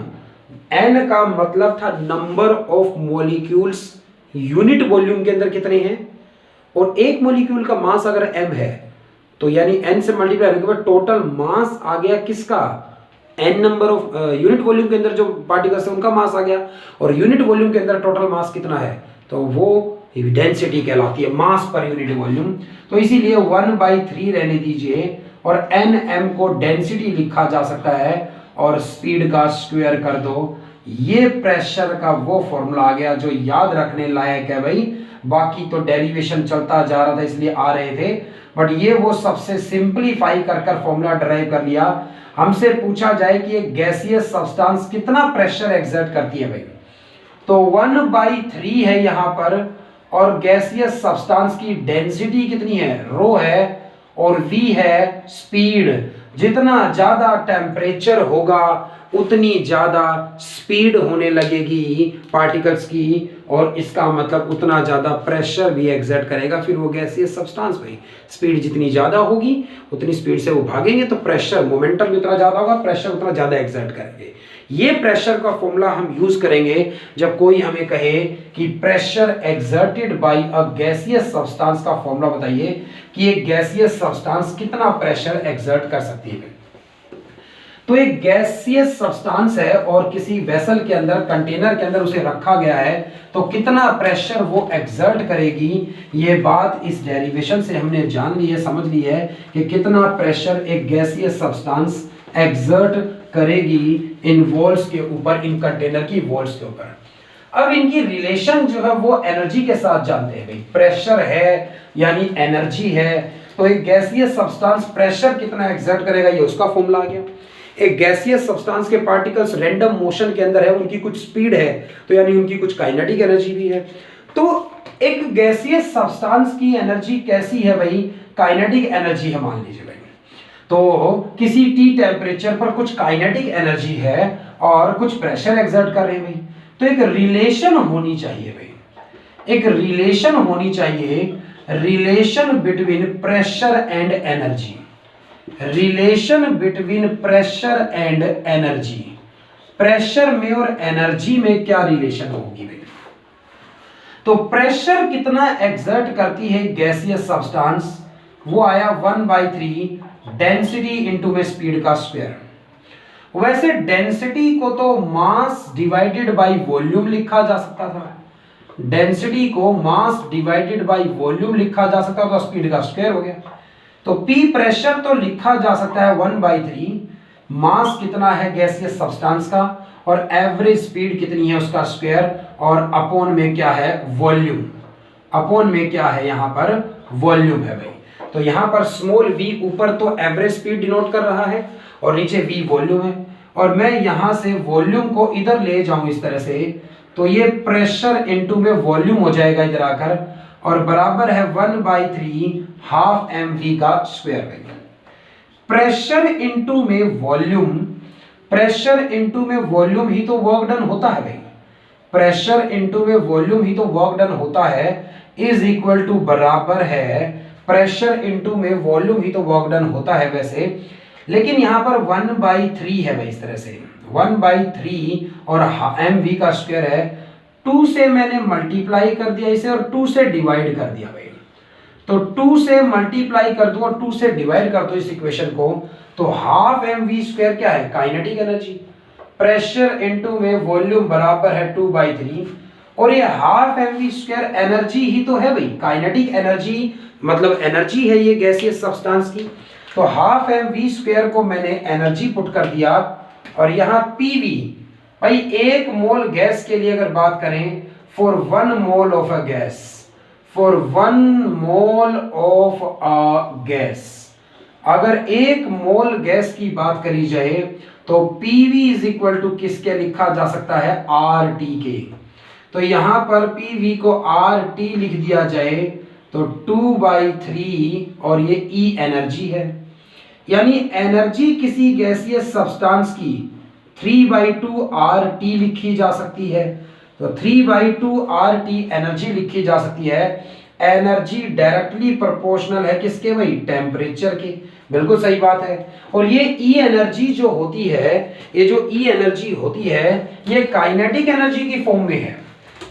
n का मतलब था number of molecules unit volume के अंदर कितने हैं, और एक मॉलिक्यूल का मास अगर m है तो यानी n से मल्टीप्लाई करने के बाद टोटल मास आ गया किसका, n number of unit volume के अंदर जो पार्टिकल्स है उनका मास आ गया, और यूनिट वॉल्यूम के अंदर टोटल मास कितना है, तो वो डेंसिटी कहलाती है, मास पर यूनिट वॉल्यूम। तो इसीलिए 1/3 रहने दीजिए, और nm को डेंसिटी लिखा जा सकता है, और स्पीड का स्क्वायर कर दो। ये प्रेशर का वो फॉर्मूला आ गया जो याद रखने लायक है भाई। बाकी तो डेरिवेशन चलता जा रहा था इसलिए आ रहे थे, बट ये वो सबसे सिंपलीफाई कर फॉर्मूला डराइव कर लिया। हमसे पूछा जाए कि एक गैसियस सब्सटेंस कितना प्रेशर एक्सर्ट करती है भाई, तो 1/3 है यहां पर, और गैसियस सब्सटेंस की डेंसिटी कितनी है, रो है, और v है स्पीड। जितना ज्यादा टेम्परेचर होगा उतनी ज्यादा स्पीड होने लगेगी पार्टिकल्स की, और इसका मतलब उतना ज्यादा प्रेशर भी एक्सर्ट करेगा फिर वो गैसियस सब्सटेंस भाई। स्पीड जितनी ज्यादा होगी उतनी स्पीड से वो भागेंगे, तो प्रेशर मोमेंटम जितना ज्यादा होगा प्रेशर उतना ज्यादा एक्सर्ट करेंगे। ये प्रेशर का फॉर्मूला हम यूज करेंगे जब कोई हमें कहे कि pressure exerted by a gaseous substance का फॉर्मूला बताइए कि एक गैसियस सब्सटेंस कितना प्रेशर एक्सर्ट कर सकती है। तो एक गैसियस सब्सटेंस है और किसी वेसल के अंदर, कंटेनर के अंदर उसे रखा गया है, तो कितना प्रेशर वो एक्सर्ट करेगी, ये बात इस डेरिवेशन से हमने जान ली है, समझ ली है कि कितना प्रेशर एक गैसियस सब्सटेंस एक्सर्ट करेगी इन वॉल्स के ऊपर, इन कंटेनर की वॉल्स के ऊपर। अब इनकी रिलेशन जो है वो एनर्जी के साथ जानते हैं भाई। प्रेशर है यानी एनर्जी है, तो एक गैसियस सब्सटेंस प्रेशर कितना एक्सर्ट करेगा ये उसका फॉर्मूला आ गया। एक गैसियस सब्सटेंस के पार्टिकल्स रैंडम मोशन के अंदर है, उनकी कुछ स्पीड है, तो यानी उनकी कुछ काइनेटिक एनर्जी भी है। तो एक गैसियस सब्सटेंस की एनर्जी कैसी है भाई, काइनेटिक एनर्जी है मान लीजिए भाई। तो किसी T टेम्परेचर पर कुछ काइनेटिक एनर्जी है और कुछ प्रेशर एक्सर्ट कर रहे हैं भाई, तो एक रिलेशन होनी चाहिए भाई, एक रिलेशन होनी चाहिए, relation between pressure and energy, relation between pressure and energy. Pressure में और एनर्जी में क्या रिलेशन होगी भाई, तो प्रेशर कितना एक्सर्ट करती है गैसियस सब्सटेंस, वो आया 1/3 डेंसिटी इनटू में स्पीड का स्क्वायर। वैसे डेंसिटी को तो मास डिवाइडेड बाय वॉल्यूम लिखा जा सकता था, डेंसिटी को मास डिवाइडेड बाय वॉल्यूम लिखा जा सकता था, तो स्पीड का स्क्वायर हो गया। तो P प्रेशर तो लिखा जा सकता है 1/3, मास कितना है गैसियस सब्सटेंस का, और एवरेज स्पीड कितनी है उसका स्क्वायर, और अपॉन में क्या है वॉल्यूम, अपॉन में क्या है यहां पर वॉल्यूम है भाई। तो यहां पर स्मॉल v ऊपर तो एवरेज स्पीड डिनोट कर रहा है और नीचे v वॉल्यूम है, और मैं यहां से वॉल्यूम को इधर ले जाऊं इस तरह से, तो ये प्रेशर इनटू में वॉल्यूम हो जाएगा इधर आकर, और बराबर है 1/3 हाफ mv का स्क्वायर। प्रेशर इनटू में वॉल्यूम, प्रेशर इनटू में वॉल्यूम ही तो वर्क डन होता है भाई, प्रेशर इनटू में वॉल्यूम ही तो वर्क डन होता है, इज इक्वल टू बराबर है प्रेशर इनटू में वॉल्यूम ही तो वर्क डन होता है वैसे, लेकिन यहां पर 1/3 है भाई, इस तरह से 1/3 और mv का स्क्वायर है, 2 से मैंने मल्टीप्लाई कर दिया इसे और 2 से डिवाइड कर दिया भाई। तो 2 से मल्टीप्लाई कर दूं और 2 से डिवाइड कर दूं इस इक्वेशन को, तो हाफ mv स्क्वायर क्या है काइनेटिक एनर्जी, प्रेशर इनटू में वॉल्यूम बराबर है 2/3, और ये हाफ mv² एनर्जी ही तो है भाई, काइनेटिक एनर्जी मतलब एनर्जी है ये गैसियस सब्सटेंस की। तो हाफ mv² को मैंने एनर्जी पुट कर दिया, और यहाँ pv भाई 1 मोल गैस के लिए अगर बात करें, for 1 mole of a gas, for 1 mole of a gas, अगर 1 मोल गैस की बात करी जाए तो pv इज इक्वल टू किसके लिखा जा सकता है, RT के। तो यहां पर pv को RT लिख दिया जाए तो 2/3, और ये E एनर्जी है, यानी एनर्जी किसी गैसियस सब्सटेंस की 3/2 RT लिखी जा सकती है। तो 3/2 RT एनर्जी लिखी जा सकती है। एनर्जी डायरेक्टली प्रोपोर्शनल है किसके भाई, टेम्परेचर के। बिल्कुल सही बात है। और ये ई एनर्जी जो होती है, ये जो ई एनर्जी होती है, ये काइनेटिक एनर्जी की फॉर्म में है,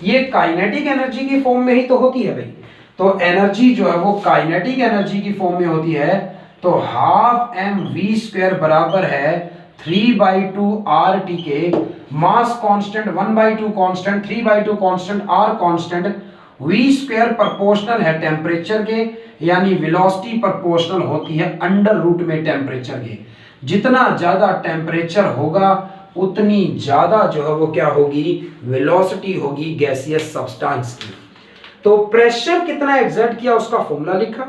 ये काइनेटिक एनर्जी की फॉर्म में ही तो होती है भाई। तो एनर्जी जो है वो काइनेटिक एनर्जी की फॉर्म में होती है। तो हाफ mv² बराबर है 3/2 RT के, mass constant 1/2 constant, 3/2 constant, R constant, v² proportional है टेम्परेचर के, यानी वेलोसिटी प्रोपोर्शनल होती है अंडर रूट में टेम्परेचर के। जितना ज्यादा टेम्परेचर होगा उतनी ज्यादा जो है वो क्या होगी, वेलोसिटी होगी गैसियस सब्सटेंस की। तो प्रेशर कितना एग्जर्ट किया उसका फॉर्मूला लिखा,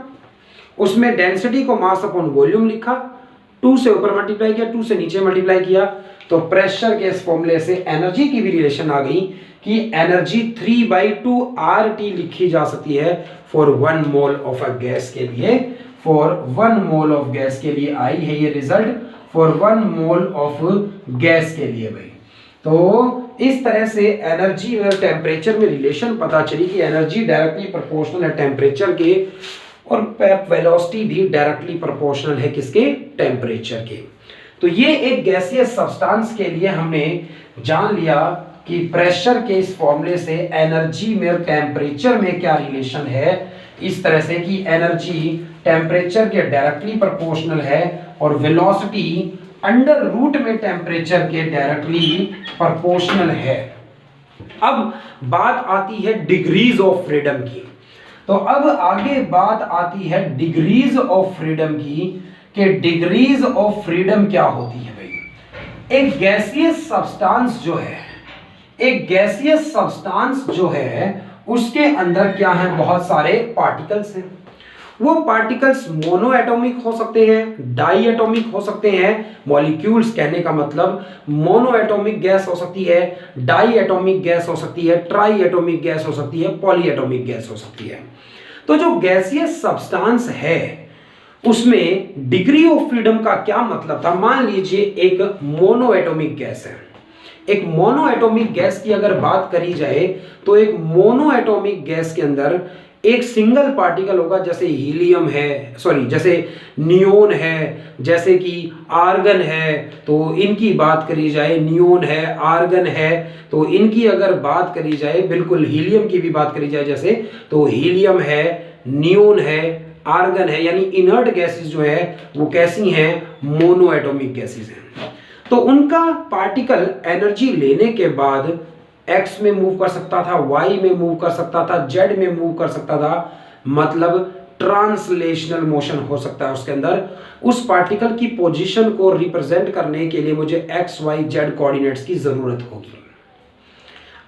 उसमें डेंसिटी को मास अपॉन वॉल्यूम लिखा, 2 से ऊपर मल्टीप्लाई किया, 2 से नीचे मल्टीप्लाई किया। तो प्रेशर के इस फॉर्मूले से एनर्जी की भी रिलेशन आ गई कि एनर्जी 3/2 RT लिखी जा सकती है for 1 mole of a gas के लिए। फॉर 1 मोल ऑफ गैस के लिए आई है ये result, for 1 mole of gas के लिए भाई। तो इस तरह से एनर्जी और टेम्परेचर में रिलेशन पता चली कि एनर्जी डायरेक्टली प्रोपोर्शनल है टेम्परेचर के, और वेलोसिटी भी डायरेक्टली प्रोपोर्शनल है किसके, टेम्परेचर के। तो ये एक गैसियस सब्सटेंस के लिए हमने जान लिया कि प्रेशर के इस फॉर्मूले से एनर्जी में और टेम्परेचर में क्या रिलेशन है, इस तरह से कि एनर्जी टेम्परेचर के डायरेक्टली प्रोपोर्शनल है और वेलोसिटी अंडर रूट में टेम्परेचर के डायरेक्टली प्रोपोर्शनल है। अब बात आती है डिग्रीज ऑफ फ्रीडम की। तो अब आगे बात आती है डिग्रीज ऑफ फ्रीडम की, कि डिग्रीज ऑफ फ्रीडम क्या होती है भाई। एक गैसियस सब्सटेंस जो है, एक गैसियस सब्सटेंस जो है उसके अंदर क्या है, बहुत सारे पार्टिकल्स हैं। वो पार्टिकल्स मोनो एटॉमिक हो सकते हैं, डाई एटॉमिक हो सकते हैं। मॉलिक्यूल्स कहने का मतलब मोनो एटॉमिक गैस हो सकती है, डाई एटॉमिक गैस हो सकती है, ट्राई एटॉमिक गैस हो सकती है, पॉली एटॉमिक गैस हो सकती है। तो जो गैसियस सब्सटेंस है उसमें डिग्री ऑफ फ्रीडम का क्या मतलब था। मान लीजिए एक मोनो एटॉमिक गैस है, एक मोनो एटॉमिक गैस की अगर बात करी जाए तो एक मोनो एटॉमिक गैस के अंदर एक सिंगल पार्टिकल होगा, जैसे हीलियम है, सॉरी जैसे नियोन है, जैसे कि आर्गन है। तो इनकी बात करी जाए, नियोन है, आर्गन है, तो इनकी अगर बात करी जाए, बिल्कुल हीलियम की भी बात करी जाए जैसे, तो हीलियम है, नियोन है, आर्गन है, यानी इनर्ट गैसेस जो है वो कैसी हैं, मोनो एटॉमिक गैसेस हैं। तो उनका पार्टिकल एनर्जी लेने के बाद एक्स में मूव कर सकता था, वाई में मूव कर सकता था, जेड में मूव कर सकता था, मतलब ट्रांसलेशनल मोशन हो सकता है उसके अंदर। उस पार्टिकल की पोजीशन को रिप्रेजेंट करने के लिए मुझे एक्स वाई जेड कोऑर्डिनेट्स की जरूरत होगी।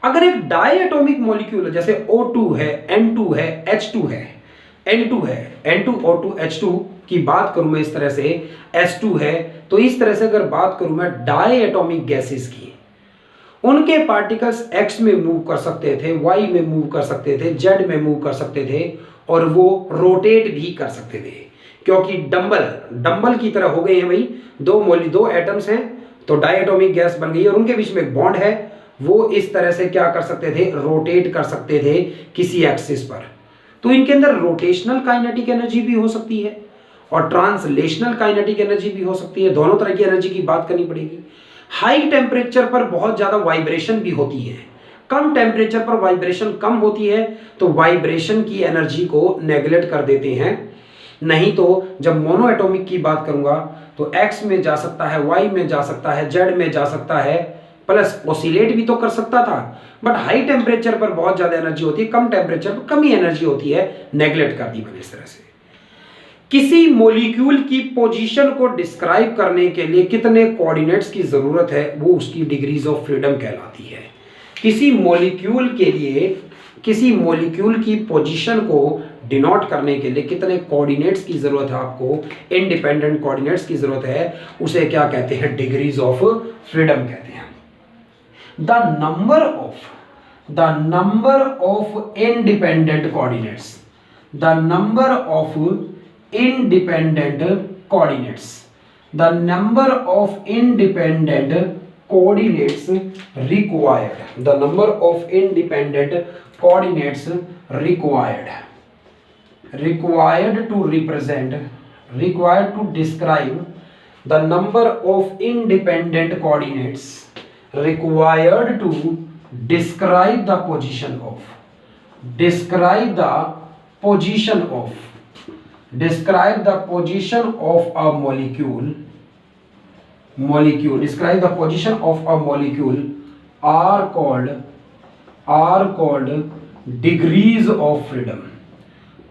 अगर एक डाई एटॉमिक मॉलिक्यूल जैसे O2 है, N2 है, H2 है, N2 है, N2O2 H2 की बात करूं मैं इस तरह से, S2 है, तो इस तरह से अगर बात करूं मैं डाई एटॉमिक गैसेस की, उनके पार्टिकल्स x में मूव कर सकते थे, y में मूव कर सकते थे, z में मूव कर सकते थे, और वो रोटेट भी कर सकते थे, क्योंकि डंबल की तरह हो गए हैं भाई। दो एटम्स हैं तो डायटोमिक गैस बन गई और उनके बीच में एक बॉन्ड है, वो इस तरह से क्या कर सकते थे, रोटेट कर सकते थे किसी एक्सिस पर। तो इनके अंदर रोटेशनल काइनेटिक एनर्जी भी हो सकती है और ट्रांसलेशनल काइनेटिक एनर्जी भी हो सकती है। दोनों तरह की एनर्जी की बात करनी पड़ेगी। हाई टेम्परेचर पर बहुत ज्यादा वाइब्रेशन भी होती है, कम टेम्परेचर पर वाइब्रेशन कम होती है, तो वाइब्रेशन की एनर्जी को नेगलेक्ट कर देते हैं। नहीं तो जब मोनो एटॉमिक की बात करूंगा तो एक्स में जा सकता है, वाई में जा सकता है, जेड में जा सकता है, प्लस ऑसिलेट भी तो कर सकता था, बट हाई टेम्परेचर पर बहुत ज्यादा एनर्जी होती है, कम टेम्परेचर पर कम ही एनर्जी होती है, नेग्लेक्ट कर दी मैंने इस तरह से। किसी मॉलिक्यूल की पोजीशन को डिस्क्राइब करने के लिए कितने कोऑर्डिनेट्स की जरूरत है, वो उसकी डिग्रीज ऑफ फ्रीडम कहलाती है। किसी मॉलिक्यूल के लिए, किसी मॉलिक्यूल की पोजीशन को डिनोट करने के लिए कितने कोऑर्डिनेट्स की जरूरत है आपको, इंडिपेंडेंट कोऑर्डिनेट्स की जरूरत है, उसे क्या कहते हैं, डिग्रीज ऑफ फ्रीडम कहते हैं। The number of independent coordinates, the number of independent coordinates, the number of independent coordinates required, the number of independent coordinates required to represent, required to describe, the number of independent coordinates required to describe the position of, describe the position of, describe the position of a molecule, describe the position of a molecule are called degrees of freedom,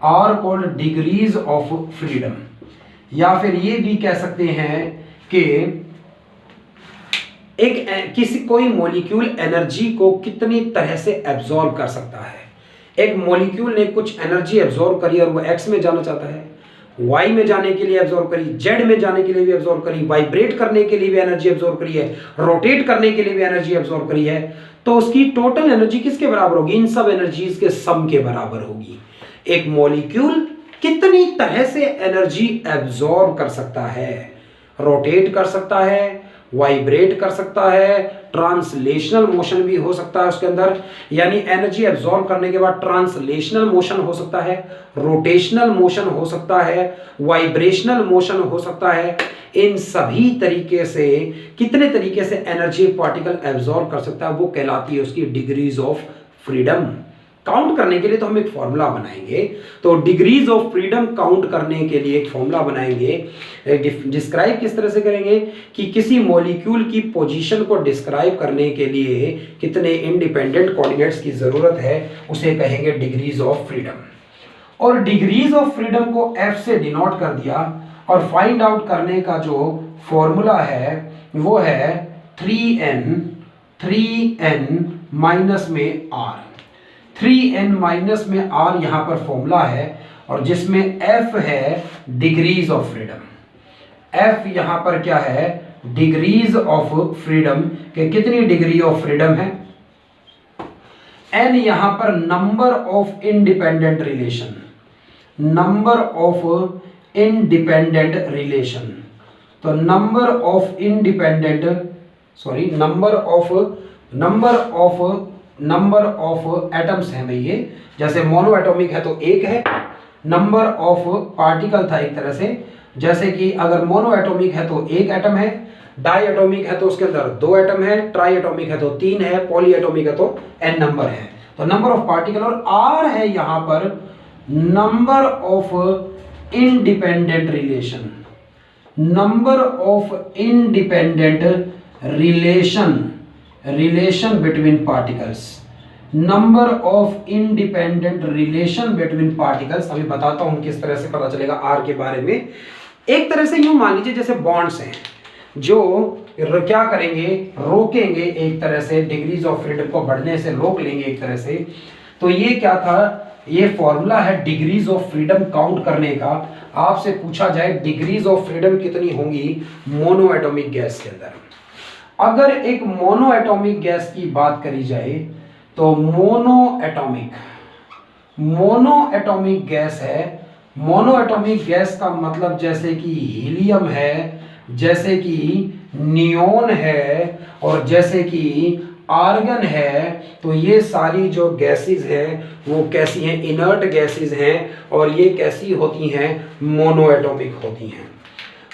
are called degrees of freedom। या फिर ये भी कह सकते हैं कि किसी कोई मॉलिक्यूल एनर्जी को कितनी तरह से एब्जॉर्ब कर सकता है। एक मॉलिक्यूल ने कुछ एनर्जी एब्जॉर्ब करी और वो एक्स में जाना चाहता है, वाई में जाने के लिए एब्जॉर्ब करी, जेड में जाने के लिए भी एब्जॉर्ब करी, वाइब्रेट करने के लिए भी एनर्जी एब्जॉर्ब करी है, रोटेट करने के लिए भी एनर्जी एब्जॉर्ब करी है, तो उसकी टोटल एनर्जी किसके बराबर होगी, इन सब एनर्जीज के सम के बराबर होगी। एक मॉलिक्यूल कितनी तरह से एनर्जी एब्जॉर्ब कर सकता है, रोटेट कर सकता है, वाइब्रेट कर सकता है, ट्रांसलेशनल मोशन भी हो सकता है उसके अंदर, यानी एनर्जी एब्जॉर्ब करने के बाद ट्रांसलेशनल मोशन हो सकता है, रोटेशनल मोशन हो सकता है, वाइब्रेशनल मोशन हो सकता है। इन सभी तरीके से कितने तरीके से एनर्जी पार्टिकल एब्जॉर्ब कर सकता है, वो कहलाती है उसकी डिग्रीज ऑफ फ्रीडम। काउंट करने के लिए तो हम एक फॉर्मूला बनाएंगे, तो डिग्रीज ऑफ फ्रीडम काउंट करने के लिए एक फॉर्मूला बनाएंगे। डिस्क्राइब किस तरह से करेंगे कि किसी मॉलिक्यूल की पोजीशन को डिस्क्राइब करने के लिए कितने इंडिपेंडेंट कोऑर्डिनेट्स की जरूरत है, उसे कहेंगे डिग्रीज ऑफ फ्रीडम। और डिग्रीज ऑफ फ्रीडम को F से डिनोट कर दिया, और फाइंड आउट करने का जो फॉर्मूला है वो है 3n माइनस में r, 3n माइनस में r यहां पर फॉर्मूला है, और जिसमें F है डिग्रीज ऑफ फ्रीडम। F यहां पर क्या है, डिग्रीज ऑफ फ्रीडम के कितनी डिग्री ऑफ फ्रीडम है, n यहां पर number of independent relation, number of independent relation, तो number of independent, sorry number of atoms है भाई, ये जैसे मोनो एटॉमिक है तो एक है, नंबर ऑफ पार्टिकल था एक तरह से, जैसे कि अगर मोनो एटॉमिक है तो एक एटम है, डाई एटॉमिक है तो उसके अंदर 2 एटम है, ट्राई एटॉमिक है तो 3 है, पॉली एटॉमिक है तो n नंबर है, तो नंबर ऑफ पार्टिकल। और r है यहां पर number of independent relation, number of independent relation between particles, number of independent relation between particles. अभी बताता हूं किस तरह से पता चलेगा r के बारे में। एक तरह से यूं मान लीजिए जैसे बॉन्ड्स हैं जो क्या करेंगे, रोकेंगे, एक तरह से डिग्रीज ऑफ फ्रीडम को बढ़ने से रोक लेंगे एक तरह से। तो ये क्या था, ये फॉर्मूला है डिग्रीज ऑफ फ्रीडम काउंट करने का। आपसे पूछा जाए डिग्रीज ऑफ फ्रीडम कितनी होंगी मोनो एटॉमिक गैस के अंदर। अगर एक मोनो एटॉमिक गैस की बात करी जाए तो मोनो एटॉमिक गैस है। मोनो एटॉमिक गैस का मतलब जैसे कि हीलियम है, जैसे कि नियोन है, और जैसे कि आर्गन है, तो ये सारी जो गैसेस हैं वो कैसी हैं, इनर्ट गैसेस हैं, और ये कैसी होती हैं, मोनो एटॉमिक होती हैं।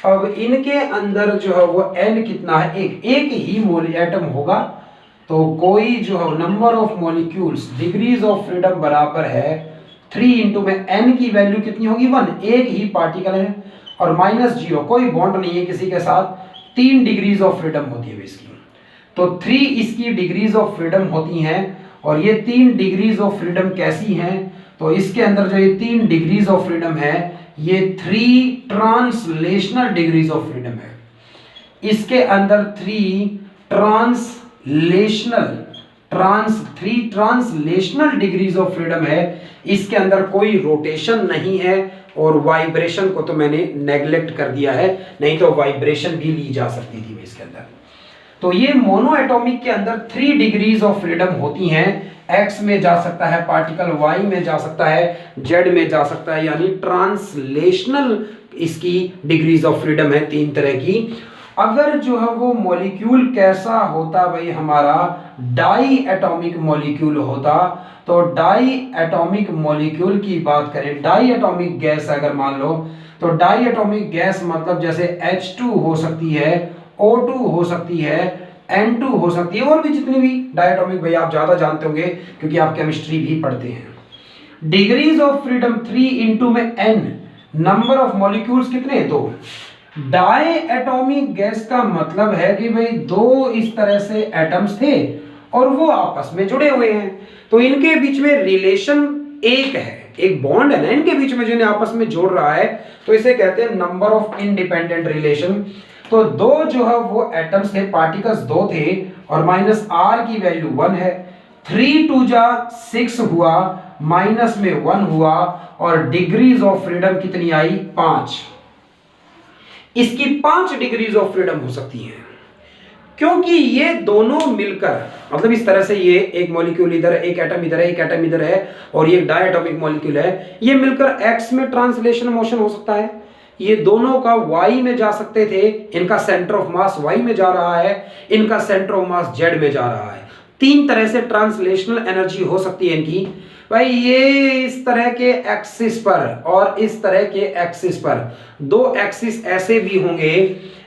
अब इनके अंदर जो है वो n कितना है, एक ही एटम होगा, तो कोई जो है number of molecules, degrees of freedom बराबर है 3 इंटू में n की वैल्यू कितनी होगी 1, एक ही पार्टिकल है, और -0, कोई बॉन्ड नहीं है किसी के साथ, 3 डिग्रीज ऑफ फ्रीडम होती है इसकी। तो 3 इसकी डिग्रीज ऑफ फ्रीडम होती हैं। और ये 3 डिग्रीज ऑफ फ्रीडम कैसी हैं? तो इसके अंदर जो ये 3 डिग्रीज ऑफ फ्रीडम है, ये 3 ट्रांसलेशनल डिग्रीज ऑफ फ्रीडम है। इसके अंदर 3 ट्रांसलेशनल डिग्रीज ऑफ फ्रीडम है। इसके अंदर कोई रोटेशन नहीं है और वाइब्रेशन को तो मैंने नेग्लेक्ट कर दिया है, नहीं तो वाइब्रेशन भी ली जा सकती थी इसके अंदर। तो ये मोनो एटॉमिक के अंदर 3 डिग्रीज ऑफ फ्रीडम होती हैं। एक्स में जा सकता है पार्टिकल, वाई में जा सकता है, जेड में जा सकता है, यानी ट्रांसलेशनल इसकी डिग्रीज ऑफ फ्रीडम है 3 तरह की। अगर जो है वो मॉलिक्यूल कैसा होता भाई, हमारा डाई एटॉमिक मॉलिक्यूल होता, तो डाई एटॉमिक मॉलिक्यूल की बात करें, डाई एटॉमिक गैस अगर मान लो, तो डाई एटॉमिक गैस मतलब जैसे H2 हो सकती है, O2 हो सकती है, N2 हो सकती है, और भी जितनी भी डायटोमिक भाई आप ज्यादा जानते होंगे क्योंकि आप केमिस्ट्री भी पढ़ते हैं। डिग्रीज ऑफ फ्रीडम 3 इंटू में n, नंबर ऑफ मॉलिक्यूल्स कितने? 2। डाई एटॉमिक गैस का मतलब है कि भाई 2 इस तरह से एटम्स थे और वो आपस में जुड़े हुए हैं, तो इनके बीच में रिलेशन एक है, एक बॉन्ड है ना इनके बीच में जिन्हें आपस में जोड़ रहा है, तो इसे कहते हैं नंबर ऑफ इंडिपेंडेंट रिलेशन। तो 2 जो है वो एटम्स थे, पार्टिकल्स 2 थे और माइनस r की वैल्यू 1 है। 3 2 जा 6 हुआ, माइनस में 1 हुआ, और डिग्रीज ऑफ फ्रीडम कितनी आई? 5। इसकी 5 डिग्रीज ऑफ फ्रीडम हो सकती हैं, क्योंकि ये दोनों मिलकर, मतलब इस तरह से ये एक मॉलिक्यूल इधर है, एक एटम इधर है, एक एटम इधर है, और ये डायटोमिक मॉलिक्यूल है, ये मिलकर एक्स में ट्रांसलेशन मोशन हो सकता है। ये दोनों का वाई में जा सकते थे, इनका सेंटर ऑफ मास वाई में जा रहा है, इनका सेंटर ऑफ मास जेड में जा रहा है। 3 तरह से ट्रांसलेशनल एनर्जी हो सकती है इनकी। भाई ये इस तरह के एक्सिस पर और इस तरह के एक्सिस पर, 2 एक्सिस ऐसे भी होंगे,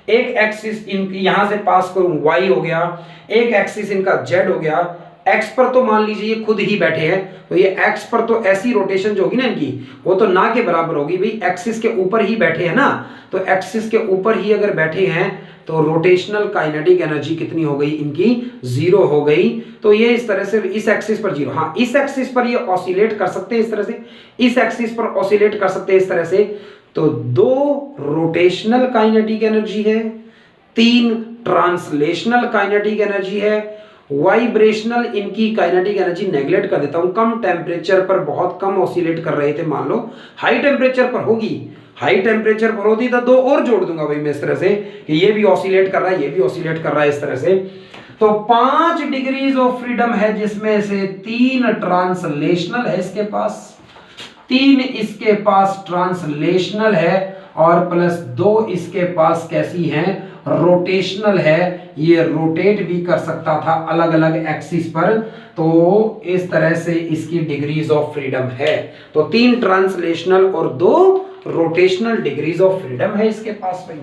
एक एक्सिस इनकी यहां से पास करूं वाई हो गया, एक एक्सिस इनका जेड हो गया। एक्स पर तो मान लीजिए ये खुद ही बैठे हैं, तो ये एक्स पर तो ऐसी रोटेशन जो होगी ना इनकी, वो तो ना के बराबर होगी, भाई एक्सिस के ऊपर ही बैठे हैं ना, तो एक्सिस के ऊपर ही अगर बैठे हैं तो रोटेशनल काइनेटिक एनर्जी कितनी हो गई इनकी? 0 हो गई। तो ये इस तरह से इस एक्सिस पर 0, हाँ इस एक्सिस पर ये ऑसिलेट कर सकते हैं इस तरह से, इस एक्सिस पर ऑसिलेट कर सकते हैं इस तरह से। तो 2 रोटेशनल काइनेटिक एनर्जी है, 3 ट्रांसलेशनल काइनेटिक एनर्जी है, वाइब्रेशनल इनकी काइनेटिक एनर्जी नेगलेक्ट कर देता हूं। कम टेम्परेचर पर बहुत कम ऑसिलेट कर रहे थे, मान लो हाई टेम्परेचर पर होगी, हाई टेम्परेचर पर होती तो 2 और जोड़ दूंगा भाई मैं इस तरह से कि ये भी ऑसिलेट कर रहा है, ये भी ऑसिलेट कर रहा है इस तरह से। तो 5 डिग्रीज ऑफ फ्रीडम है, जिसमें से 3 ट्रांसलेशनल है इसके पास, 3 इसके पास ट्रांसलेशनल है, और प्लस 2 इसके पास कैसी हैं? रोटेशनल है। ये रोटेट भी कर सकता था अलग अलग एक्सिस पर, तो इस तरह से इसकी डिग्रीज ऑफ फ्रीडम है। तो 3 ट्रांसलेशनल और 2 रोटेशनल डिग्रीज ऑफ फ्रीडम है इसके पास भाई।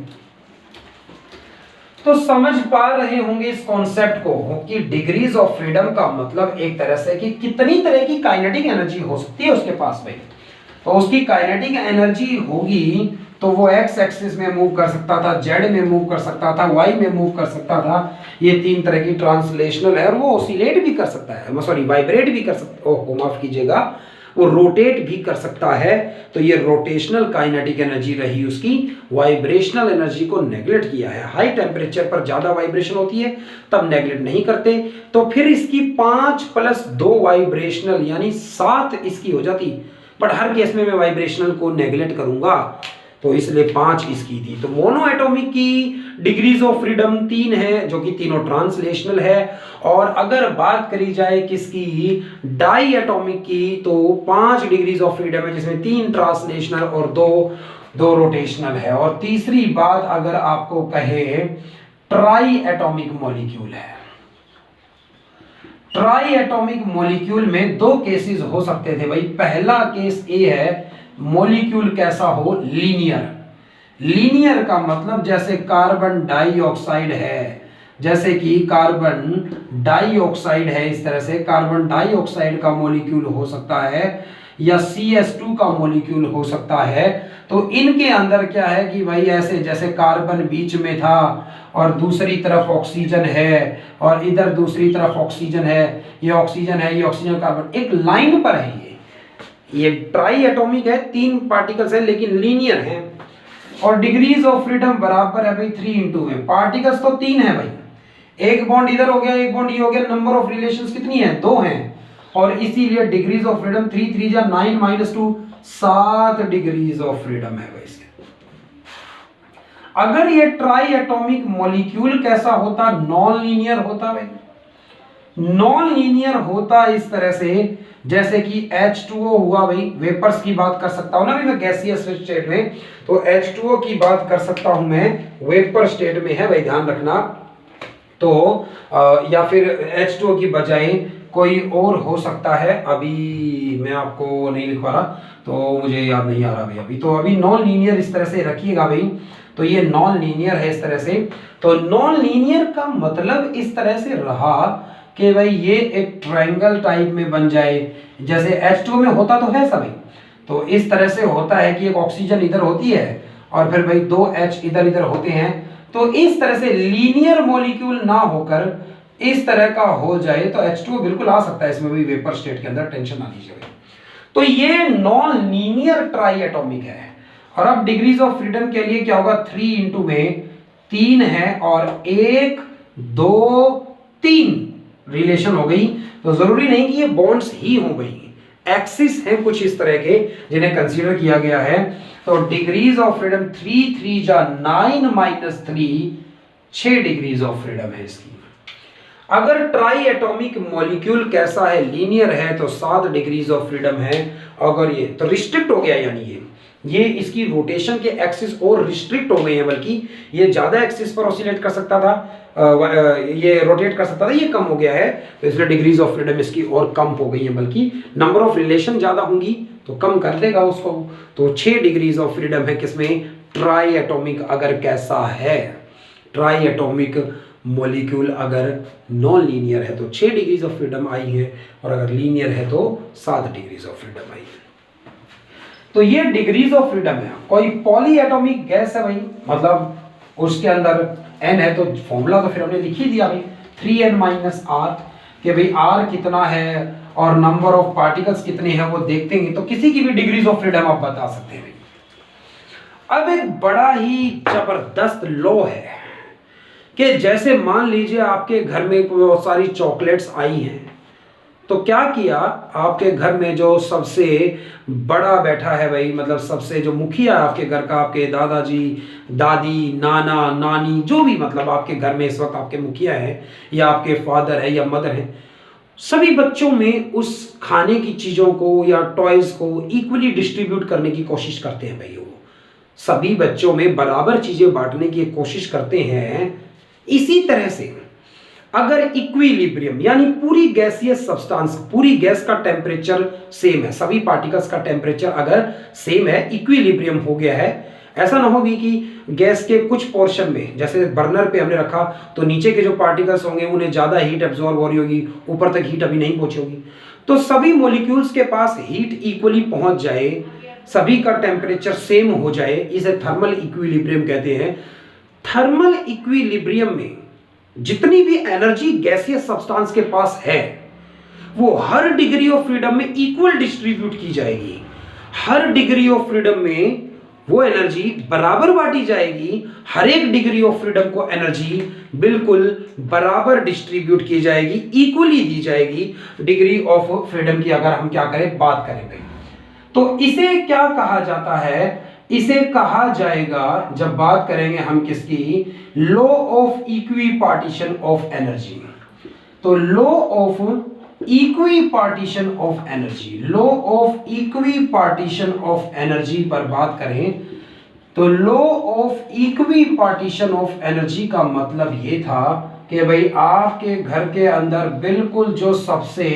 तो समझ पा रहे होंगे इस कॉन्सेप्ट को कि डिग्रीज ऑफ फ्रीडम का मतलब एक तरह से कि कितनी तरह की काइनेटिक एनर्जी हो सकती है उसके पास भाई। तो उसकी काइनेटिक एनर्जी होगी तो वो एक्स एक्सिस में मूव कर सकता था, जेड में मूव कर सकता था, वाई में मूव कर सकता था। ये 3 तरह की ट्रांसलेशनल है, और वो ऑसिलेट भी कर सकता है, सॉरी वाइब्रेट भी कर सकता है, ओह माफ कीजिएगा, वो रोटेट भी कर सकता है। तो ये रोटेशनल काइनेटिक एनर्जी रही उसकी, वाइब्रेशनल एनर्जी को नेगलेक्ट किया है। हाई टेम्परेचर पर ज्यादा वाइब्रेशन होती है तब नेगलेक्ट नहीं करते। तो फिर इसकी 5 + 2 वाइब्रेशनल यानी 7 इसकी हो जाती, बट हर केस में मैं वाइब्रेशनल को नेगलेक्ट करूंगा, तो इसलिए 5 इसकी थी। तो मोनो एटॉमिक की डिग्रीज ऑफ फ्रीडम 3 है, जो कि तीनों ट्रांसलेशनल है। और अगर बात करी जाए किसकी, डाई एटॉमिक की, तो 5 डिग्रीज ऑफ फ्रीडम है, जिसमें 3 ट्रांसलेशनल और 2 रोटेशनल है। और तीसरी बात अगर आपको कहे, ट्राई एटॉमिक मॉलिक्यूल है। ट्राई एटॉमिक मॉलिक्यूल में 2 केसेस हो सकते थे भाई। पहला केस ये है, मॉलिक्यूल कैसा हो? लीनियर। लीनियर का मतलब जैसे कार्बन डाइऑक्साइड है, जैसे कि कार्बन डाइऑक्साइड है, इस तरह से कार्बन डाइऑक्साइड का मॉलिक्यूल हो सकता है, या CH2 का मॉलिक्यूल हो सकता है। तो इनके अंदर क्या है कि भाई ऐसे जैसे कार्बन बीच में था और दूसरी तरफ ऑक्सीजन है और इधर दूसरी तरफ ऑक्सीजन है, ये ऑक्सीजन है, ये ऑक्सीजन कार्बन एक लाइन पर है। ये ट्राई एटॉमिक है, 3 पार्टिकल्स है लेकिन लीनियर है। और डिग्रीज ऑफ फ्रीडम बराबर है भाई 3 में, पार्टिकल्स तो 3 है भाई, एक बॉन्ड इधर हो गया, एक बॉन्ड ये हो गया, नंबर ऑफ रिलेशंस कितनी है 2 हैं और इसीलिए डिग्रीज ऑफ फ्रीडम 3 3 जा 9 - 2 7 डिग्रीज ऑफ फ्रीडम है भाई इसके। अगर ये ट्राई एटॉमिक मॉलिक्यूल कैसा होता, नॉन लीनियर होता भाई, नॉन लीनियर होता इस तरह से जैसे कि H2O हुआ भाई, वेपर्स की बात कर सकता हूं ना भाई मैं गैसियस स्टेट में, तो H2O की बात कर सकता हूं मैं वेपर स्टेट में है भाई, ध्यान रखना। तो या फिर H2O की बजाय कोई और हो सकता है, अभी मैं आपको नहीं लिख पा रहा तो मुझे याद नहीं आ रहा भाई अभी, तो अभी नॉन लीनियर इस तरह से रखिएगा भाई। तो ये नॉन लीनियर है इस तरह से। तो नॉन लीनियर का मतलब इस तरह से रहा कि भाई ये एक ट्रायंगल टाइप में बन जाए, जैसे H2O में होता तो है सभी, तो इस तरह से होता है कि एक ऑक्सीजन इधर होती है और फिर भाई 2 H इधर इधर होते हैं। तो इस तरह से लीनियर मॉलिक्यूल ना होकर इस तरह का हो जाए तो H2O बिल्कुल आ सकता है इसमें भी वेपर स्टेट के अंदर, टेंशन ना लीजिए। तो ये नॉन लीनियर ट्राई एटॉमिक है। और अब डिग्रीज ऑफ फ्रीडम के लिए क्या होगा, 3 में 3 है और 1 2 3 रिलेशन हो गई। तो जरूरी नहीं कि ये बॉन्ड्स ही हो गई, एक्सिस हैं कुछ इस तरह के जिन्हें कंसीडर किया गया है। तो डिग्रीज ऑफ फ्रीडम 3 3 जा 9 - 3 6 डिग्रीज ऑफ फ्रीडम है इसकी। अगर ट्राई एटॉमिक मॉलिक्यूल कैसा है, लीनियर है, तो 7 डिग्रीज ऑफ फ्रीडम है। अगर ये तो रिस्ट्रिक्ट हो गया, यानी ये इसकी रोटेशन के एक्सिस और रिस्ट्रिक्ट हो गए हैं, बल्कि ये ज्यादा एक्सिस पर ऑसिलेट कर सकता था, ये रोटेट कर सकता था, ये कम हो गया है। तो इसलिए डिग्रीज ऑफ फ्रीडम इसकी और कम हो गई है, बल्कि नंबर ऑफ रिलेशन ज्यादा होंगी तो कम कर देगा उसको। तो 6 डिग्रीज ऑफ फ्रीडम है किसमें, ट्राई एटॉमिक अगर कैसा है, ट्राई एटॉमिक मॉलिक्यूल अगर नॉन लीनियर है तो 6 डिग्रीज ऑफ फ्रीडम आई है, और अगर लीनियर है तो 7 डिग्रीज ऑफ फ्रीडम आई है। तो ये डिग्रीज ऑफ फ्रीडम है। कोई पॉली एटॉमिक गैस है भाई, मतलब उसके अंदर n है, तो फॉर्मूला तो फिर हमने लिख ही दिया भाई 3n - r, कि भाई r कितना है और नंबर ऑफ पार्टिकल्स कितने हैं वो देखते हैं, तो किसी की भी डिग्रीज ऑफ फ्रीडम आप बता सकते हैं भाई। अब एक बड़ा ही जबरदस्त लॉ है कि जैसे मान लीजिए आपके घर में बहुत सारी चॉकलेट्स आई हैं, तो क्या किया, आपके घर में जो सबसे बड़ा बैठा है भाई, मतलब सबसे जो मुखिया आपके घर का, आपके दादाजी दादी नाना नानी जो भी मतलब आपके घर में इस वक्त आपके मुखिया है या आपके फादर है या मदर है, सभी बच्चों में उस खाने की चीज़ों को या टॉयज को इक्वली डिस्ट्रीब्यूट करने की कोशिश करते हैं भाई। वो सभी बच्चों में बराबर चीज़ें बांटने की कोशिश करते हैं। इसी तरह से अगर इक्विलिब्रियम यानी पूरी गैसियस सब्सटेंस, पूरी गैस का टेम्परेचर सेम है, सभी पार्टिकल्स का टेम्परेचर अगर सेम है, इक्विलिब्रियम हो गया है, ऐसा ना हो भी कि गैस के कुछ पोर्शन में, जैसे बर्नर पे हमने रखा तो नीचे के जो पार्टिकल्स होंगे उन्हें ज्यादा हीट एब्जॉर्ब हो रही होगी, ऊपर तक हीट अभी नहीं पहुंची होगी, तो सभी मॉलिक्यूल्स के पास हीट इक्वली पहुंच जाए, सभी का टेम्परेचर सेम हो जाए, इसे थर्मल इक्विलिब्रियम कहते हैं। थर्मल इक्विलिब्रियम में जितनी भी एनर्जी गैसियस सब्सटेंस के पास है वो हर डिग्री ऑफ फ्रीडम में इक्वल डिस्ट्रीब्यूट की जाएगी। हर डिग्री ऑफ फ्रीडम में वो एनर्जी बराबर बांटी जाएगी, हर एक डिग्री ऑफ फ्रीडम को एनर्जी बिल्कुल बराबर डिस्ट्रीब्यूट की जाएगी, इक्वली दी जाएगी डिग्री ऑफ फ्रीडम की। अगर हम क्या करें, बात करेंगे तो इसे क्या कहा जाता है, इसे कहा जाएगा, जब बात करेंगे हम किसकी, law of equipartition of energy. तो law of equipartition of energy, law of equipartition of energy पर बात करें तो law of equipartition of energy का मतलब ये था कि भाई आपके घर के अंदर बिल्कुल जो सबसे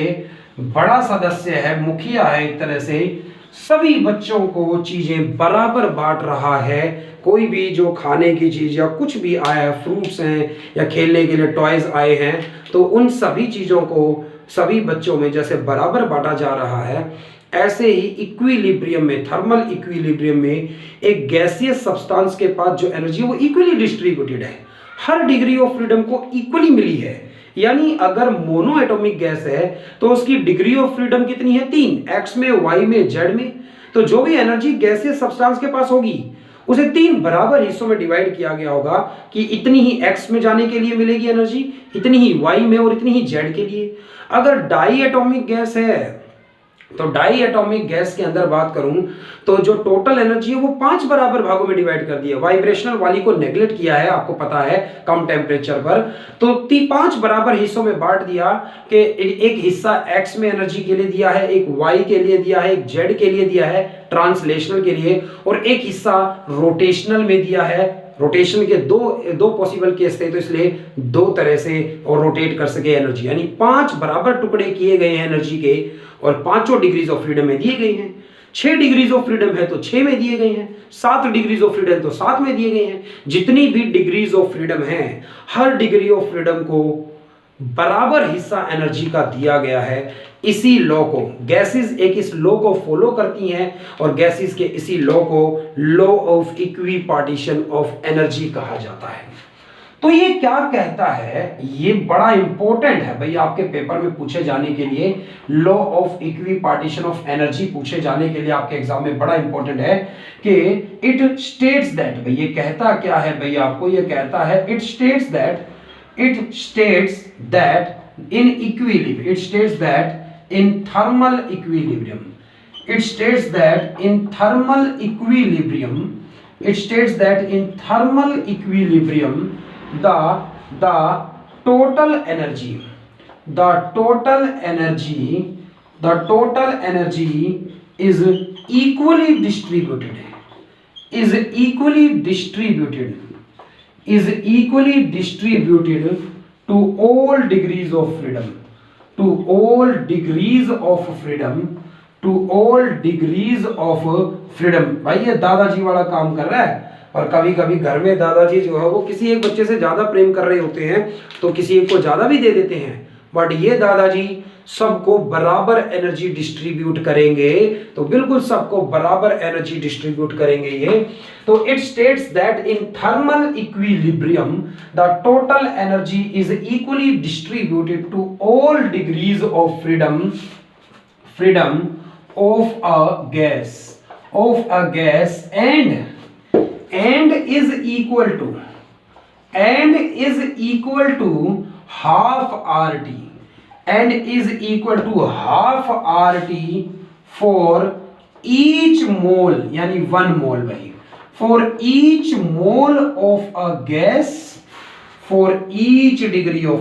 बड़ा सदस्य है, मुखिया है, एक तरह से सभी बच्चों को चीजें बराबर बांट रहा है। कोई भी जो खाने की चीज या कुछ भी आया है, फ्रूट्स हैं या खेलने के लिए टॉयज आए हैं, तो उन सभी चीजों को सभी बच्चों में जैसे बराबर बांटा जा रहा है, ऐसे ही इक्विलिब्रियम में, थर्मल इक्विलिब्रियम में एक गैसियस सब्सटेंस के पास जो एनर्जी है वो इक्वली डिस्ट्रीब्यूटेड है, हर डिग्री ऑफ फ्रीडम को इक्वली मिली है। यानी अगर मोनो एटॉमिक गैस है तो उसकी डिग्री ऑफ फ्रीडम कितनी है? 3, एक्स में, वाई में, जेड में। तो जो भी एनर्जी गैसियस सब्सटेंस के पास होगी उसे 3 बराबर हिस्सों में डिवाइड किया गया होगा कि इतनी ही एक्स में जाने के लिए मिलेगी एनर्जी, इतनी ही वाई में और इतनी ही जेड के लिए। अगर डाई एटॉमिक गैस है तो डाई एटॉमिक गैस के अंदर बात करूं तो जो टोटल एनर्जी है वो 5 बराबर भागों में डिवाइड कर दिया, वाइब्रेशनल वाली को नेग्लेक्ट किया है, आपको पता है, कम टेम्परेचर पर। तो 5 बराबर हिस्सों में बांट दिया कि एक हिस्सा एक्स में एनर्जी के लिए दिया है, एक वाई के लिए दिया है, एक जेड के लिए दिया है ट्रांसलेशनल के लिए, और एक हिस्सा रोटेशनल में दिया है। रोटेशन के दो पॉसिबल केस थे तो इसलिए 2 तरह से और रोटेट कर सके एनर्जी, यानी 5 बराबर टुकड़े किए गए हैं एनर्जी के और 5 डिग्रीज ऑफ फ्रीडम में दिए गए हैं। 6 डिग्रीज ऑफ फ्रीडम है तो 6 में दिए गए हैं, 7 डिग्रीज ऑफ फ्रीडम तो 7 में दिए गए हैं। जितनी भी डिग्रीज ऑफ फ्रीडम है, हर डिग्री ऑफ फ्रीडम को बराबर हिस्सा एनर्जी का दिया गया है। इसी लॉ को गैसेस एक इस लॉ को फॉलो करती हैं और गैसेस के इसी लॉ को law of equipartition of energy कहा जाता है। तो ये क्या कहता है, ये बड़ा इंपॉर्टेंट है भाई, आपके पेपर में पूछे जाने के लिए law of equipartition of energy पूछे जाने के लिए आपके एग्जाम में बड़ा इंपॉर्टेंट है कि इट स्टेट्स दैट, भाई ये कहता क्या है भाई आपको, ये कहता है it states that in equilibrium, it states that in thermal equilibrium, it states that in thermal equilibrium, it states that in thermal equilibrium the total energy is equally distributed to all degrees of freedom, to all degrees of freedom। भाई ये दादाजी वाला काम कर रहा है, और कभी कभी घर में दादाजी जो है वो किसी एक बच्चे से ज्यादा प्रेम कर रहे होते हैं तो किसी एक को ज्यादा भी दे देते हैं, बट ये दादाजी सबको बराबर एनर्जी डिस्ट्रीब्यूट करेंगे, तो बिल्कुल सबको बराबर एनर्जी डिस्ट्रीब्यूट करेंगे ये। तो it states that in thermal equilibrium the total energy is equally distributed to all degrees of freedom of a gas and is equal to half RT and is equal to half RT for each mole, यानी 1 mole भाई, for each mole of a gas for each degree of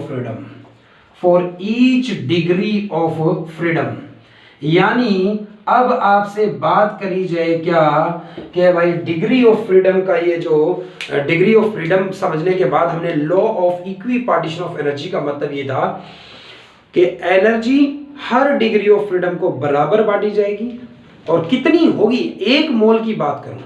freedom। यानी अब आपसे बात करी जाए क्या कि भाई डिग्री ऑफ फ्रीडम का, ये जो डिग्री ऑफ फ्रीडम समझने के बाद हमने law of equipartition of energy का मतलब ये था कि energy her degree of freedom को बराबर बांटी जाएगी, और कितनी होगी, 1 मोल की बात करूं,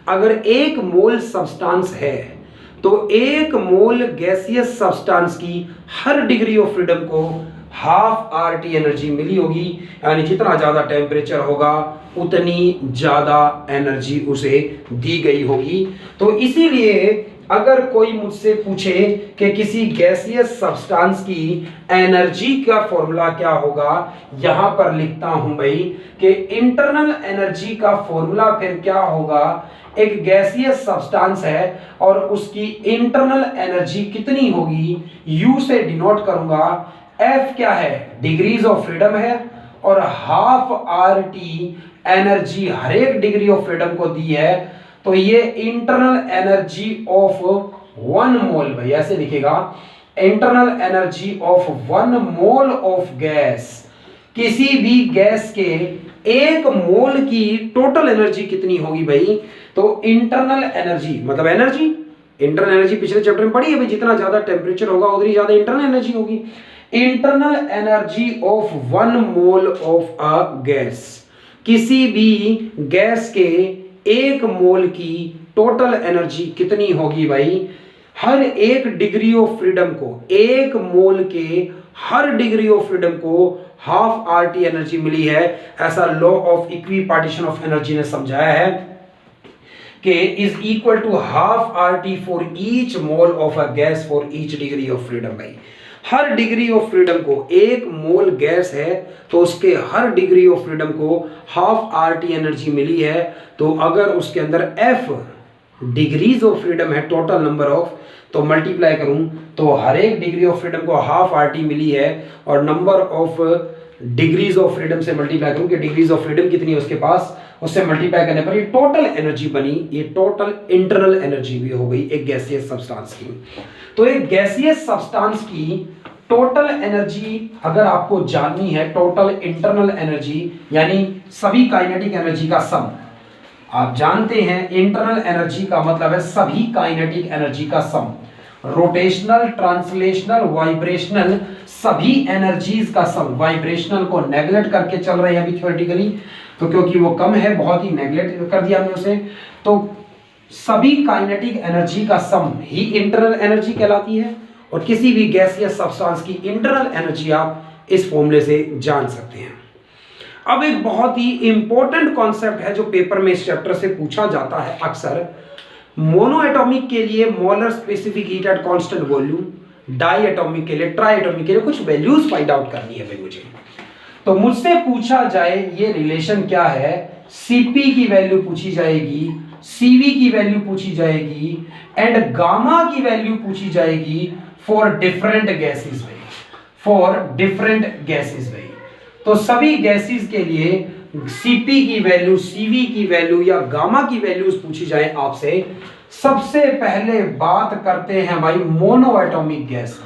अगर 1 मोल सब्सटेंस है तो 1 मोल गैसियस सब्सटेंस की हर डिग्री ऑफ फ्रीडम को हाफ RT एनर्जी मिली होगी, यानी जितना ज्यादा टेम्परेचर होगा उतनी ज्यादा एनर्जी उसे दी गई होगी। तो इसीलिए अगर कोई मुझसे पूछे कि किसी गैसियस सब्सटेंस की एनर्जी का फॉर्मूला क्या होगा, यहां पर लिखता हूं भाई कि इंटरनल एनर्जी का फॉर्मूला फिर क्या होगा, एक गैसियस सब्सटेंस है और उसकी इंटरनल एनर्जी कितनी होगी, U से डिनोट करूंगा, F क्या है, डिग्रीज ऑफ फ्रीडम है, और हाफ RT एनर्जी हर एक डिग्री ऑफ फ्रीडम को दी है, तो ये इंटरनल एनर्जी ऑफ 1 मोल भाई ऐसे लिखेगा, internal energy of 1 mole of gas, किसी भी गैस के 1 मोल की टोटल एनर्जी कितनी होगी भाई, तो इंटरनल एनर्जी मतलब एनर्जी, इंटरनल एनर्जी पिछले चैप्टर में पढ़ी है भाई, जितना ज्यादा टेम्परेचर होगा उतनी ज्यादा इंटरनल एनर्जी होगी। Internal energy of 1 mole of a gas, किसी भी गैस के 1 मोल की टोटल एनर्जी कितनी होगी भाई, हर एक डिग्री ऑफ फ्रीडम को, एक मोल के हर डिग्री ऑफ फ्रीडम को हाफ RT एनर्जी मिली है, ऐसा law of equipartition of energy ने समझाया है कि is equal to half RT for each mole of a gas for each degree of freedom. भाई हर डिग्री ऑफ फ्रीडम को, एक मोल गैस है तो उसके हर डिग्री ऑफ फ्रीडम को हाफ RT एनर्जी मिली है। तो अगर उसके अंदर F डिग्रीज ऑफ फ्रीडम है, टोटल नंबर ऑफ, तो मल्टीप्लाई करूं तो हर एक डिग्री ऑफ फ्रीडम को हाफ RT मिली है, और number of degrees of freedom से मल्टीप्लाई करूं कि डिग्रीज ऑफ फ्रीडम कितनी है उसके पास, उससे मल्टीप्लाई करने पर ये टोटल एनर्जी बनी, ये टोटल इंटरनल एनर्जी भी हो गई एक गैसियस सब्सटेंस की। तो एक गैसियस सब्सटेंस की टोटल एनर्जी अगर आपको जाननी है, टोटल इंटरनल एनर्जी यानी सभी काइनेटिक एनर्जी का सम, आप जानते हैं इंटरनल एनर्जी का मतलब है सभी काइनेटिक एनर्जी का सम, रोटेशनल, ट्रांसलेशनल, वाइब्रेशनल, सभी एनर्जीज का सम। वाइब्रेशनल को नेगलेक्ट करके चल रहे हैं अभी थ्योरेटिकली, तो क्योंकि वो कम है, बहुत ही नेगलेक्ट कर दिया हमने उसे। तो सभी काइनेटिक एनर्जी का सम ही इंटरनल एनर्जी कहलाती है, और किसी भी गैस या सब्सटेंस की इंटरनल एनर्जी आप इस फॉर्मूले से जान सकते हैं। अब एक बहुत ही इंपॉर्टेंट कॉन्सेप्ट है जो पेपर में इस चैप्टर से पूछा जाता है अक्सर, मोनो एटॉमिक के लिए molar specific heat at constant volume, diatomic के लिए, ट्राई एटॉमिक के लिए कुछ वैल्यूज फाइंड आउट करनी है भाई मुझे। तो मुझसे पूछा जाए ये रिलेशन क्या है, Cp की वैल्यू पूछी जाएगी, Cv की वैल्यू पूछी जाएगी, एंड गामा की वैल्यू पूछी जाएगी फॉर डिफरेंट गैसेस भाई, फॉर डिफरेंट गैसेस भाई। तो सभी गैसेस के लिए Cp की वैल्यू, Cv की वैल्यू या गामा की वैल्यूज पूछी जाए आपसे, सबसे पहले बात करते हैं भाई मोनो एटॉमिक गैस की।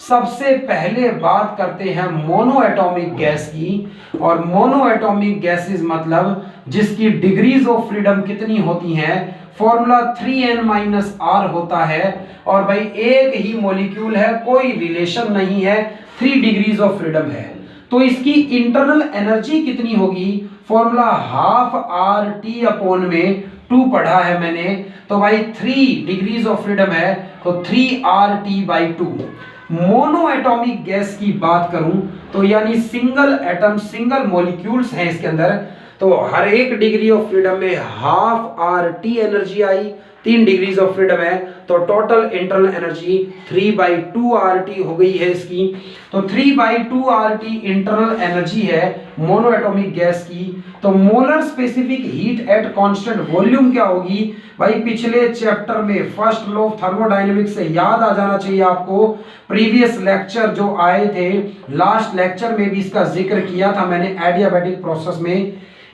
सबसे पहले बात करते हैं मोनो एटॉमिक गैस की, और मोनो एटॉमिक गैसेस मतलब जिसकी डिग्रीज ऑफ फ्रीडम कितनी होती हैं, फॉर्मूला 3n-r होता है, और भाई एक ही मॉलिक्यूल है, कोई रिलेशन नहीं है, 3 डिग्रीज ऑफ फ्रीडम है। तो इसकी इंटरनल एनर्जी कितनी होगी, फॉर्मूला हाफ RT अपॉन में 2 पढ़ा है मैंने, तो भाई 3 डिग्रीज ऑफ फ्रीडम है तो 3RT/2। मोनो एटॉमिक गैस की बात करूं तो यानी सिंगल एटम, सिंगल मॉलिक्यूल्स हैं इसके अंदर, तो हर एक डिग्री ऑफ फ्रीडम में half RT energy I, 3 degrees of freedom है, तो टोटल इंटरनल एनर्जी 3/2 RT हो गई है इसकी। तो 3/2 RT इंटरनल एनर्जी है मोनो एटॉमिक गैस की। तो molar specific heat at constant volume क्या होगी भाई, पिछले चैप्टर में फर्स्ट लॉ ऑफ थर्मोडायनेमिक्स से याद आ जाना चाहिए आपको, प्रीवियस लेक्चर जो आए थे, लास्ट लेक्चर में भी इसका जिक्र किया था मैंने, एडियाबैटिक प्रोसेस में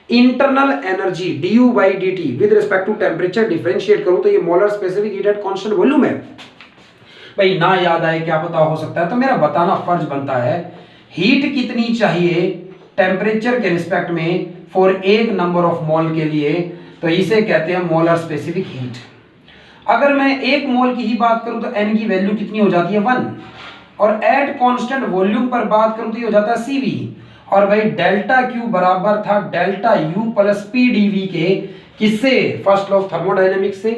internal energy du/dt with respect to temperature differentiate करूं तो ये molar specific heat at constant volume है। भाई ना याद आए क्या पता हो सकता है, तो मेरा बताना फर्ज बनता है हीट कितनी चाहिए टेम्परेचर के रिस्पेक्ट में फॉर एक नंबर ऑफ मोल के लिए, तो इसे कहते हैं मोलर स्पेसिफिक हीट। अगर मैं एक मोल की ही बात करूं तो n की वैल्यू कितनी हो जाती है 1, और एट कांस्टेंट वॉल्यूम पर बात करूं तो ये हो जाता है Cv, और भाई डेल्टा Q बराबर था डेल्टा U प्लस PdV के, किससे, फर्स्ट लॉ ऑफ थर्मोडायनेमिक्स से।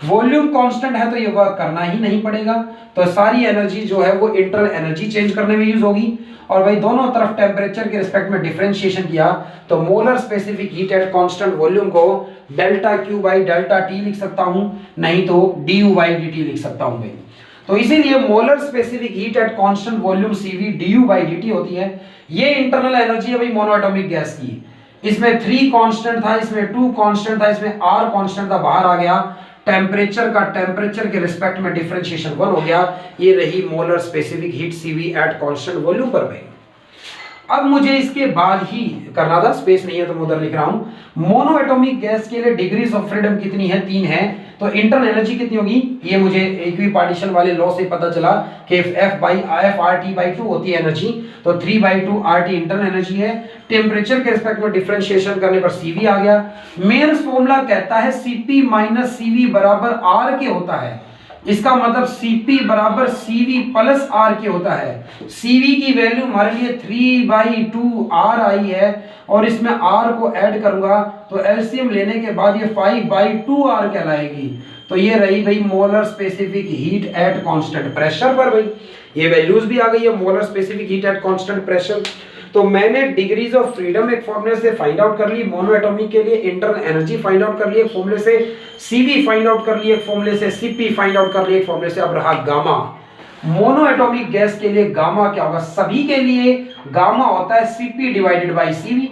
वॉल्यूम कांस्टेंट है तो ये वर्क करना ही नहीं पड़ेगा, तो सारी एनर्जी जो है वो इंटरनल एनर्जी चेंज करने में यूज होगी, और भाई दोनों तरफ टेम्परेचर के रिस्पेक्ट में डिफरेंशिएशन किया तो molar specific heat at constant volume को डेल्टा Q/ΔT लिख सकता हूं, नहीं तो du/dt लिख सकता हूं भाई। तो इसीलिए molar specific heat at constant volume Cv du/dt होती है। ये इंटरनल एनर्जी है भाई मोनो एटॉमिक गैस की, इसमें 3 कांस्टेंट था, इसमें 2 कांस्टेंट था, इसमें R कांस्टेंट था, बाहर आ गया, टेम्परेचर का टेम्परेचर के रिस्पेक्ट में डिफरेंशिएशन 1 हो गया, ये रही molar specific heat Cv eight constant volume पर भाई। अब मुझे इसके बाद ही करना था, स्पेस नहीं है तो मैं उधर लिख रहा हूं, मोनो एटॉमिक गैस के लिए डिग्रीज ऑफ फ्रीडम कितनी है, 3 है, तो इंटरनल एनर्जी कितनी होगी, ये मुझे इक्विपार्टीशन वाले लॉ से पता चला कि F/RT/2 होती है एनर्जी, तो 3/2 RT इंटरनल एनर्जी है। टेम्परेचर के रिस्पेक्ट में डिफरेंशिएशन करने पर Cv आ गया। मेन फॉर्मूला कहता है Cp - Cv बराबर R के होता है, इसका मतलब Cp बराबर Cv प्लस R के होता है। Cv की वैल्यू हमारे लिए 3/2 R आई है, और इसमें R को ऐड करूंगा तो एलसीएम लेने के बाद ये 5/2 R कहलाएगी। तो ये रही भाई molar specific heat at constant pressure पर भाई, ये वैल्यूज भी आ गई है molar specific heat at constant pressure. तो मैंने डिग्रीज ऑफ फ्रीडम एक फॉर्मूले से फाइंड आउट कर ली मोनो एटॉमिक के लिए, इंटरनल एनर्जी फाइंड आउट कर ली एक फॉर्मूले से, सीवी फाइंड आउट कर ली एक फॉर्मूले से, सीपी फाइंड आउट कर ली एक फॉर्मूले से। अब रहा गामा। मोनो एटॉमिक गैस के लिए गामा क्या होगा, सभी के लिए गामा होता है CP divided by CV.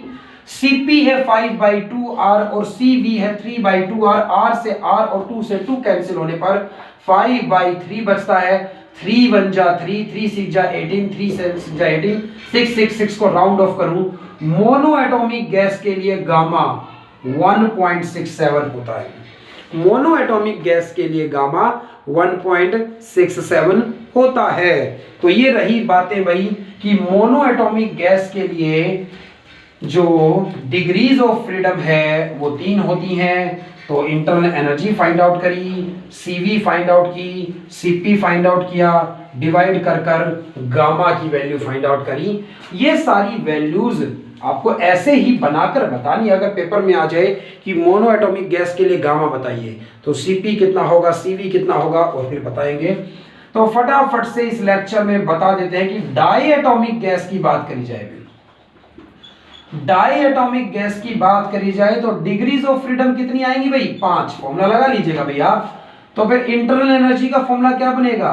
CP है 5/2r और सीवी है 3/2r। r से r और 2 से 2 कैंसिल होने पर 5/3 बचता है। 3 1 जा 3, 3 6 जा 18, 3 6 जा 18, 6 6 6 को राउंड ऑफ करूं, मोनो एटॉमिक गैस के लिए गामा 1.67 होता है। मोनो एटॉमिक गैस के लिए गामा 1.67 होता है। तो ये रही बातें भाई कि मोनो एटॉमिक गैस के लिए जो डिग्रीज ऑफ फ्रीडम है वो 3 होती हैं। तो इंटरनल एनर्जी फाइंड आउट करी, सीवी फाइंड आउट की, सीपी फाइंड आउट किया, डिवाइड कर कर गामा की वैल्यू फाइंड आउट करी। ये सारी वैल्यूज आपको ऐसे ही बनाकर बतानी। अगर पेपर में आ जाए कि मोनो एटॉमिक गैस के लिए गामा बताइए तो सीपी कितना होगा, सीवी कितना होगा और फिर बताएंगे। तो फटाफट से इस लेक्चर में बता देते हैं कि डाई एटॉमिक गैस की बात करी जाए। डाई एटॉमिक गैस की बात करी जाए तो डिग्रीज ऑफ फ्रीडम कितनी आएंगी भाई, 5। फॉर्मूला लगा लीजिएगा भैया। तो फिर इंटरनल एनर्जी का फॉर्मूला क्या बनेगा,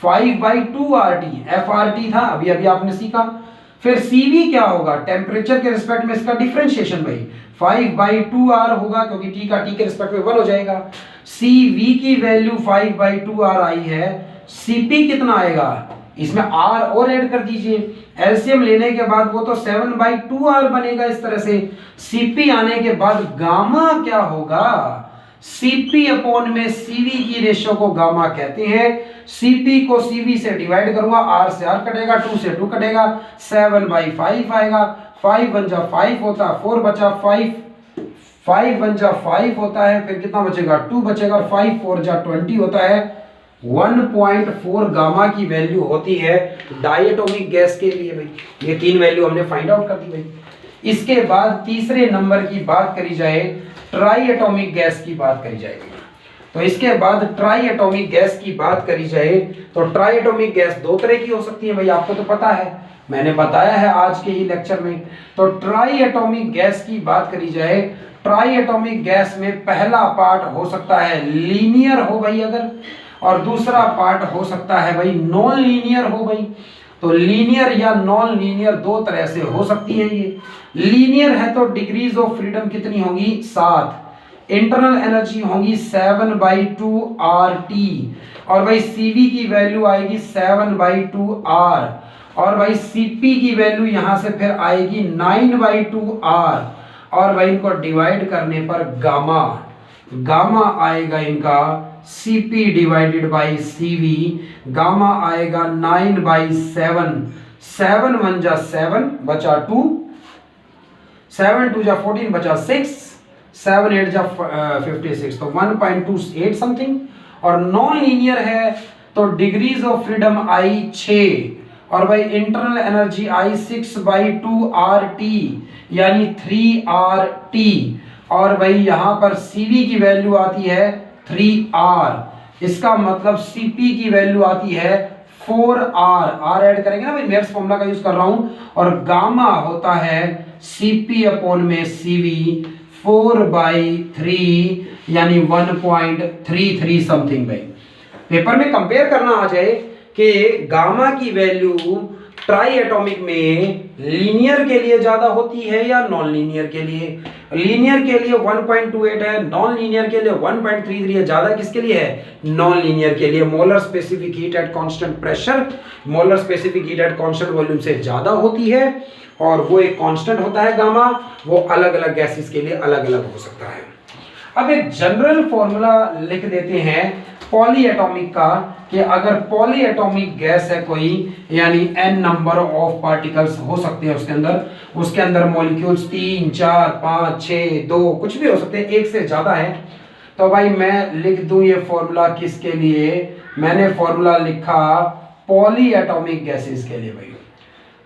5/2RT, FRT था अभी अभी आपने सीखा। फिर CV क्या होगा, टेम्परेचर के रिस्पेक्ट में इसका डिफरेंशिएशन भाई 5/2R होगा क्योंकि T का T के रिस्पेक्ट में 1 हो जाएगा। CV की वैल्यू 5/2R आई है। CP कितना आएगा, इसमें R और ऐड कर दीजिए, एलसीएम लेने के बाद वो तो 7/2R बनेगा इस तरह से। CP आने के बाद गामा क्या होगा, CP अपॉन में CV की रेशियो को गामा कहते हैं। CP को CV से डिवाइड करूंगा, R से R कटेगा, 2 से 2 कटेगा, 7/5 आएगा। 5 1 जा 5 होता है, 4 बचा 5, 5 1 जा 5 होता है, फिर कितना बचेगा 2 बचेगा, 5 4 जा 20 होता है। 1.4 गामा की वैल्यू होती है डाई एटॉमिक गैस के लिए भाई। ये 3 वैल्यू हमने फाइंड आउट कर दी भाई। इसके बाद तीसरे नंबर की बात करी जाए, ट्राई एटॉमिक गैस की बात करी जाएगी। तो इसके बाद ट्राई एटॉमिक गैस की बात करी जाए तो ट्राई एटॉमिक गैस 2 तरह की हो सकती है भाई, आपको तो पता है, मैंने बताया है आज के ही लेक्चर में। तो ट्राई एटॉमिक गैस की बात करी जाए, ट्राई एटॉमिक गैस में पहला पार्ट हो सकता है लीनियर हो भाई अगर, और दूसरा पार्ट हो सकता है भाई नॉन लीनियर हो भाई। तो लीनियर या नॉन लीनियर 2 तरह से हो सकती है ये। लीनियर है तो डिग्रीज ऑफ फ्रीडम कितनी होगी, 7। इंटरनल एनर्जी होगी 7/2RT और भाई CV की वैल्यू आएगी 7/2R और भाई CP की वैल्यू यहां से फिर आएगी 9/2R और भाई इनको डिवाइड करने पर गामा आएगा इनका CP divided by CV। Gamma आएगा 9/7, 7 1 जा 7 बचा 2, 7 2 जा 14 बचा 6, 7 8 जा 56, तो 1.28 समथिंग। और नॉन लीनियर है तो डिग्रीज ऑफ फ्रीडम आई 6 और भाई इंटरनल एनर्जी आई 6/2RT यानी 3RT और भाई यहां पर CV की वैल्यू आती है 3R। इसका मतलब CP की वैल्यू आती है 4R। R ऐड करेंगे ना भाई, मेयर्स फॉर्मूला का यूज कर रहा हूं। और गामा होता है CP अपॉन में CV 4/3 यानी 1.33 समथिंग भाई। पेपर में कंपेयर करना आ जाए कि गामा की वैल्यू ट्राई एटॉमिक में लीनियर के लिए ज्यादा होती है या नॉन लीनियर के लिए। लीनियर के लिए 1.28 है, नॉन लीनियर के लिए 1.33 है। ज्यादा किसके लिए है, नॉन लीनियर के लिए। Molar specific heat at constant pressure, molar specific heat at constant volume से ज्यादा होती है और वो एक कांस्टेंट होता है गामा, वो अलग अलग गैसेस के लिए अलग अलग हो सकता है। अब एक जनरल फॉर्मूला लिख देते हैं पॉली एटॉमिक का कि अगर पॉली एटॉमिक गैस है कोई, यानी n नंबर ऑफ पार्टिकल्स हो सकते हैं उसके अंदर मॉलिक्यूल्स 3 4 5 6 2 कुछ भी हो सकते हैं, एक से ज्यादा है। तो भाई मैं लिख दूं ये फॉर्मूला किसके लिए, मैंने फॉर्मूला लिखा पॉली एटॉमिक गैसेस के लिए भाई।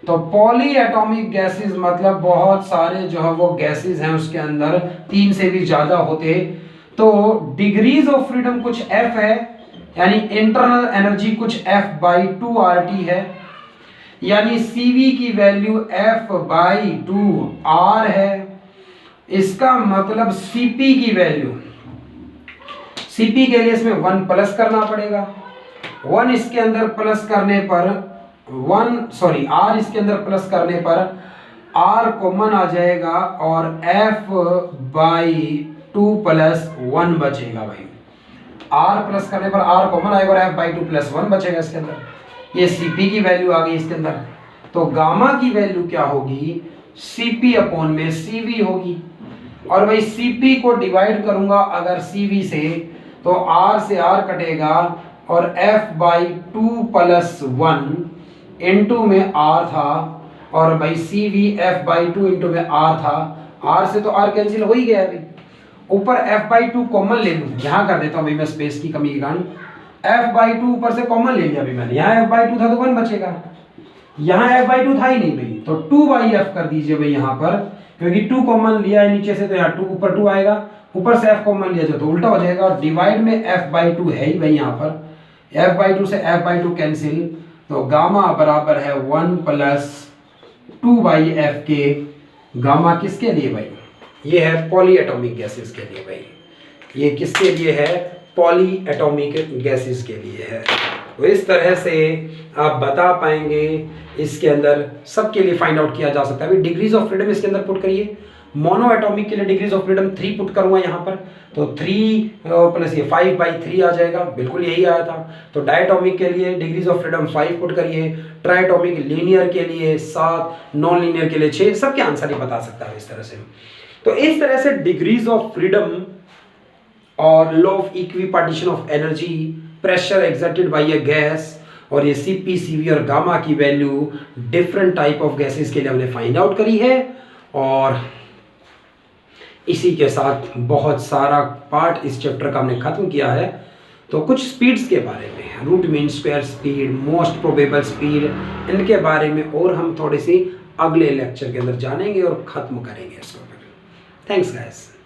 तो पॉली एटॉमिक गैसेस मतलब बहुत सारे जो है वो गैसेस हैं उसके अंदर, 3 से भी ज्यादा होते तो डिग्रीज ऑफ फ्रीडम कुछ F है, यानी इंटरनल एनर्जी कुछ F/2 है, यानी CV की वैल्यू F/2 है। इसका मतलब CP की वैल्यू, CP के लिए इसमें 1 प्लस करना पड़ेगा, 1 इसके अंदर प्लस करने पर R इसके अंदर प्लस करने पर R कॉमन आ जाएगा और F/2 प्लस 1 बचेगा भाई। R प्लस करने पर R कॉमन आएगा और F/2 प्लस 1 बचेगा इसके अंदर। ये CP की वैल्यू आ गई इसके अंदर। तो गामा की वैल्यू क्या होगी, CP अपॉन में CV होगी। और भाई CP को डिवाइड करूंगा अगर CV से, तो R से R कटेगा और F/2 प्लस 1 इंटू में R था, और भाई CV F/2 इंटू में R था। R से तो R कैंसिल हो ही गया भाई। ऊपर F/2 कॉमन ले लूँ, यहाँ कर देता हूँ भाई मैं स्पेस की कमी के कारण। F/2 ऊपर से कॉमन ले लिया भाई मैंने, यहाँ F/2 था तो 1 बचेगा, यहाँ F/2 था ही नहीं भाई, तो 2/F कर दीजिए भाई यहाँ पर, क्योंकि 2 कॉमन लिया है नीचे से तो यहाँ 2 ऊपर 2 आएगा, ऊपर से F कॉमन लिया जाए तो उल्टा हो जाएगा। और डिवाइड में F/2 है ही भाई यहाँ पर, F/2 से F/2 कैंसिल, तो गामा बराबर है 1 प्लस 2/F के। गामा किसके लिए भाई, ये है पॉली एटॉमिक गैसेस के लिए भाई, ये किसके लिए है, पॉली एटॉमिक गैसेस के लिए है। तो इस तरह से आप बता पाएंगे, इसके अंदर सबके लिए फाइंड आउट किया जा सकता है। डिग्रीज ऑफ फ्रीडम इसके अंदर पुट करिए, मोनो एटॉमिक के लिए डिग्रीज ऑफ फ्रीडम 3 पुट करूंगा यहाँ पर, तो 3 प्लस ये 5/3 आ जाएगा, बिल्कुल यही आया था। तो डायटोमिक के लिए डिग्रीज ऑफ फ्रीडम 5 पुट करिए, ट्राइटोमिक लीनियर के लिए 7, नॉन लीनियर के लिए 6, सबके आंसर ही बता सकता है इस तरह से। तो इस तरह से डिग्रीज ऑफ फ्रीडम और law of equipartition of energy, pressure exerted by a gas, और ये CP, CV और गामा की value different type of gases के लिए हमने फाइंड आउट करी है। और इसी के साथ बहुत सारा पार्ट इस चैप्टर का हमने खत्म किया है। तो कुछ स्पीड्स के बारे में, root mean square speed, most probable speed, इनके बारे में और हम थोड़ी सी अगले लेक्चर के अंदर जानेंगे और ख़त्म करेंगे इसको। Thanks guys.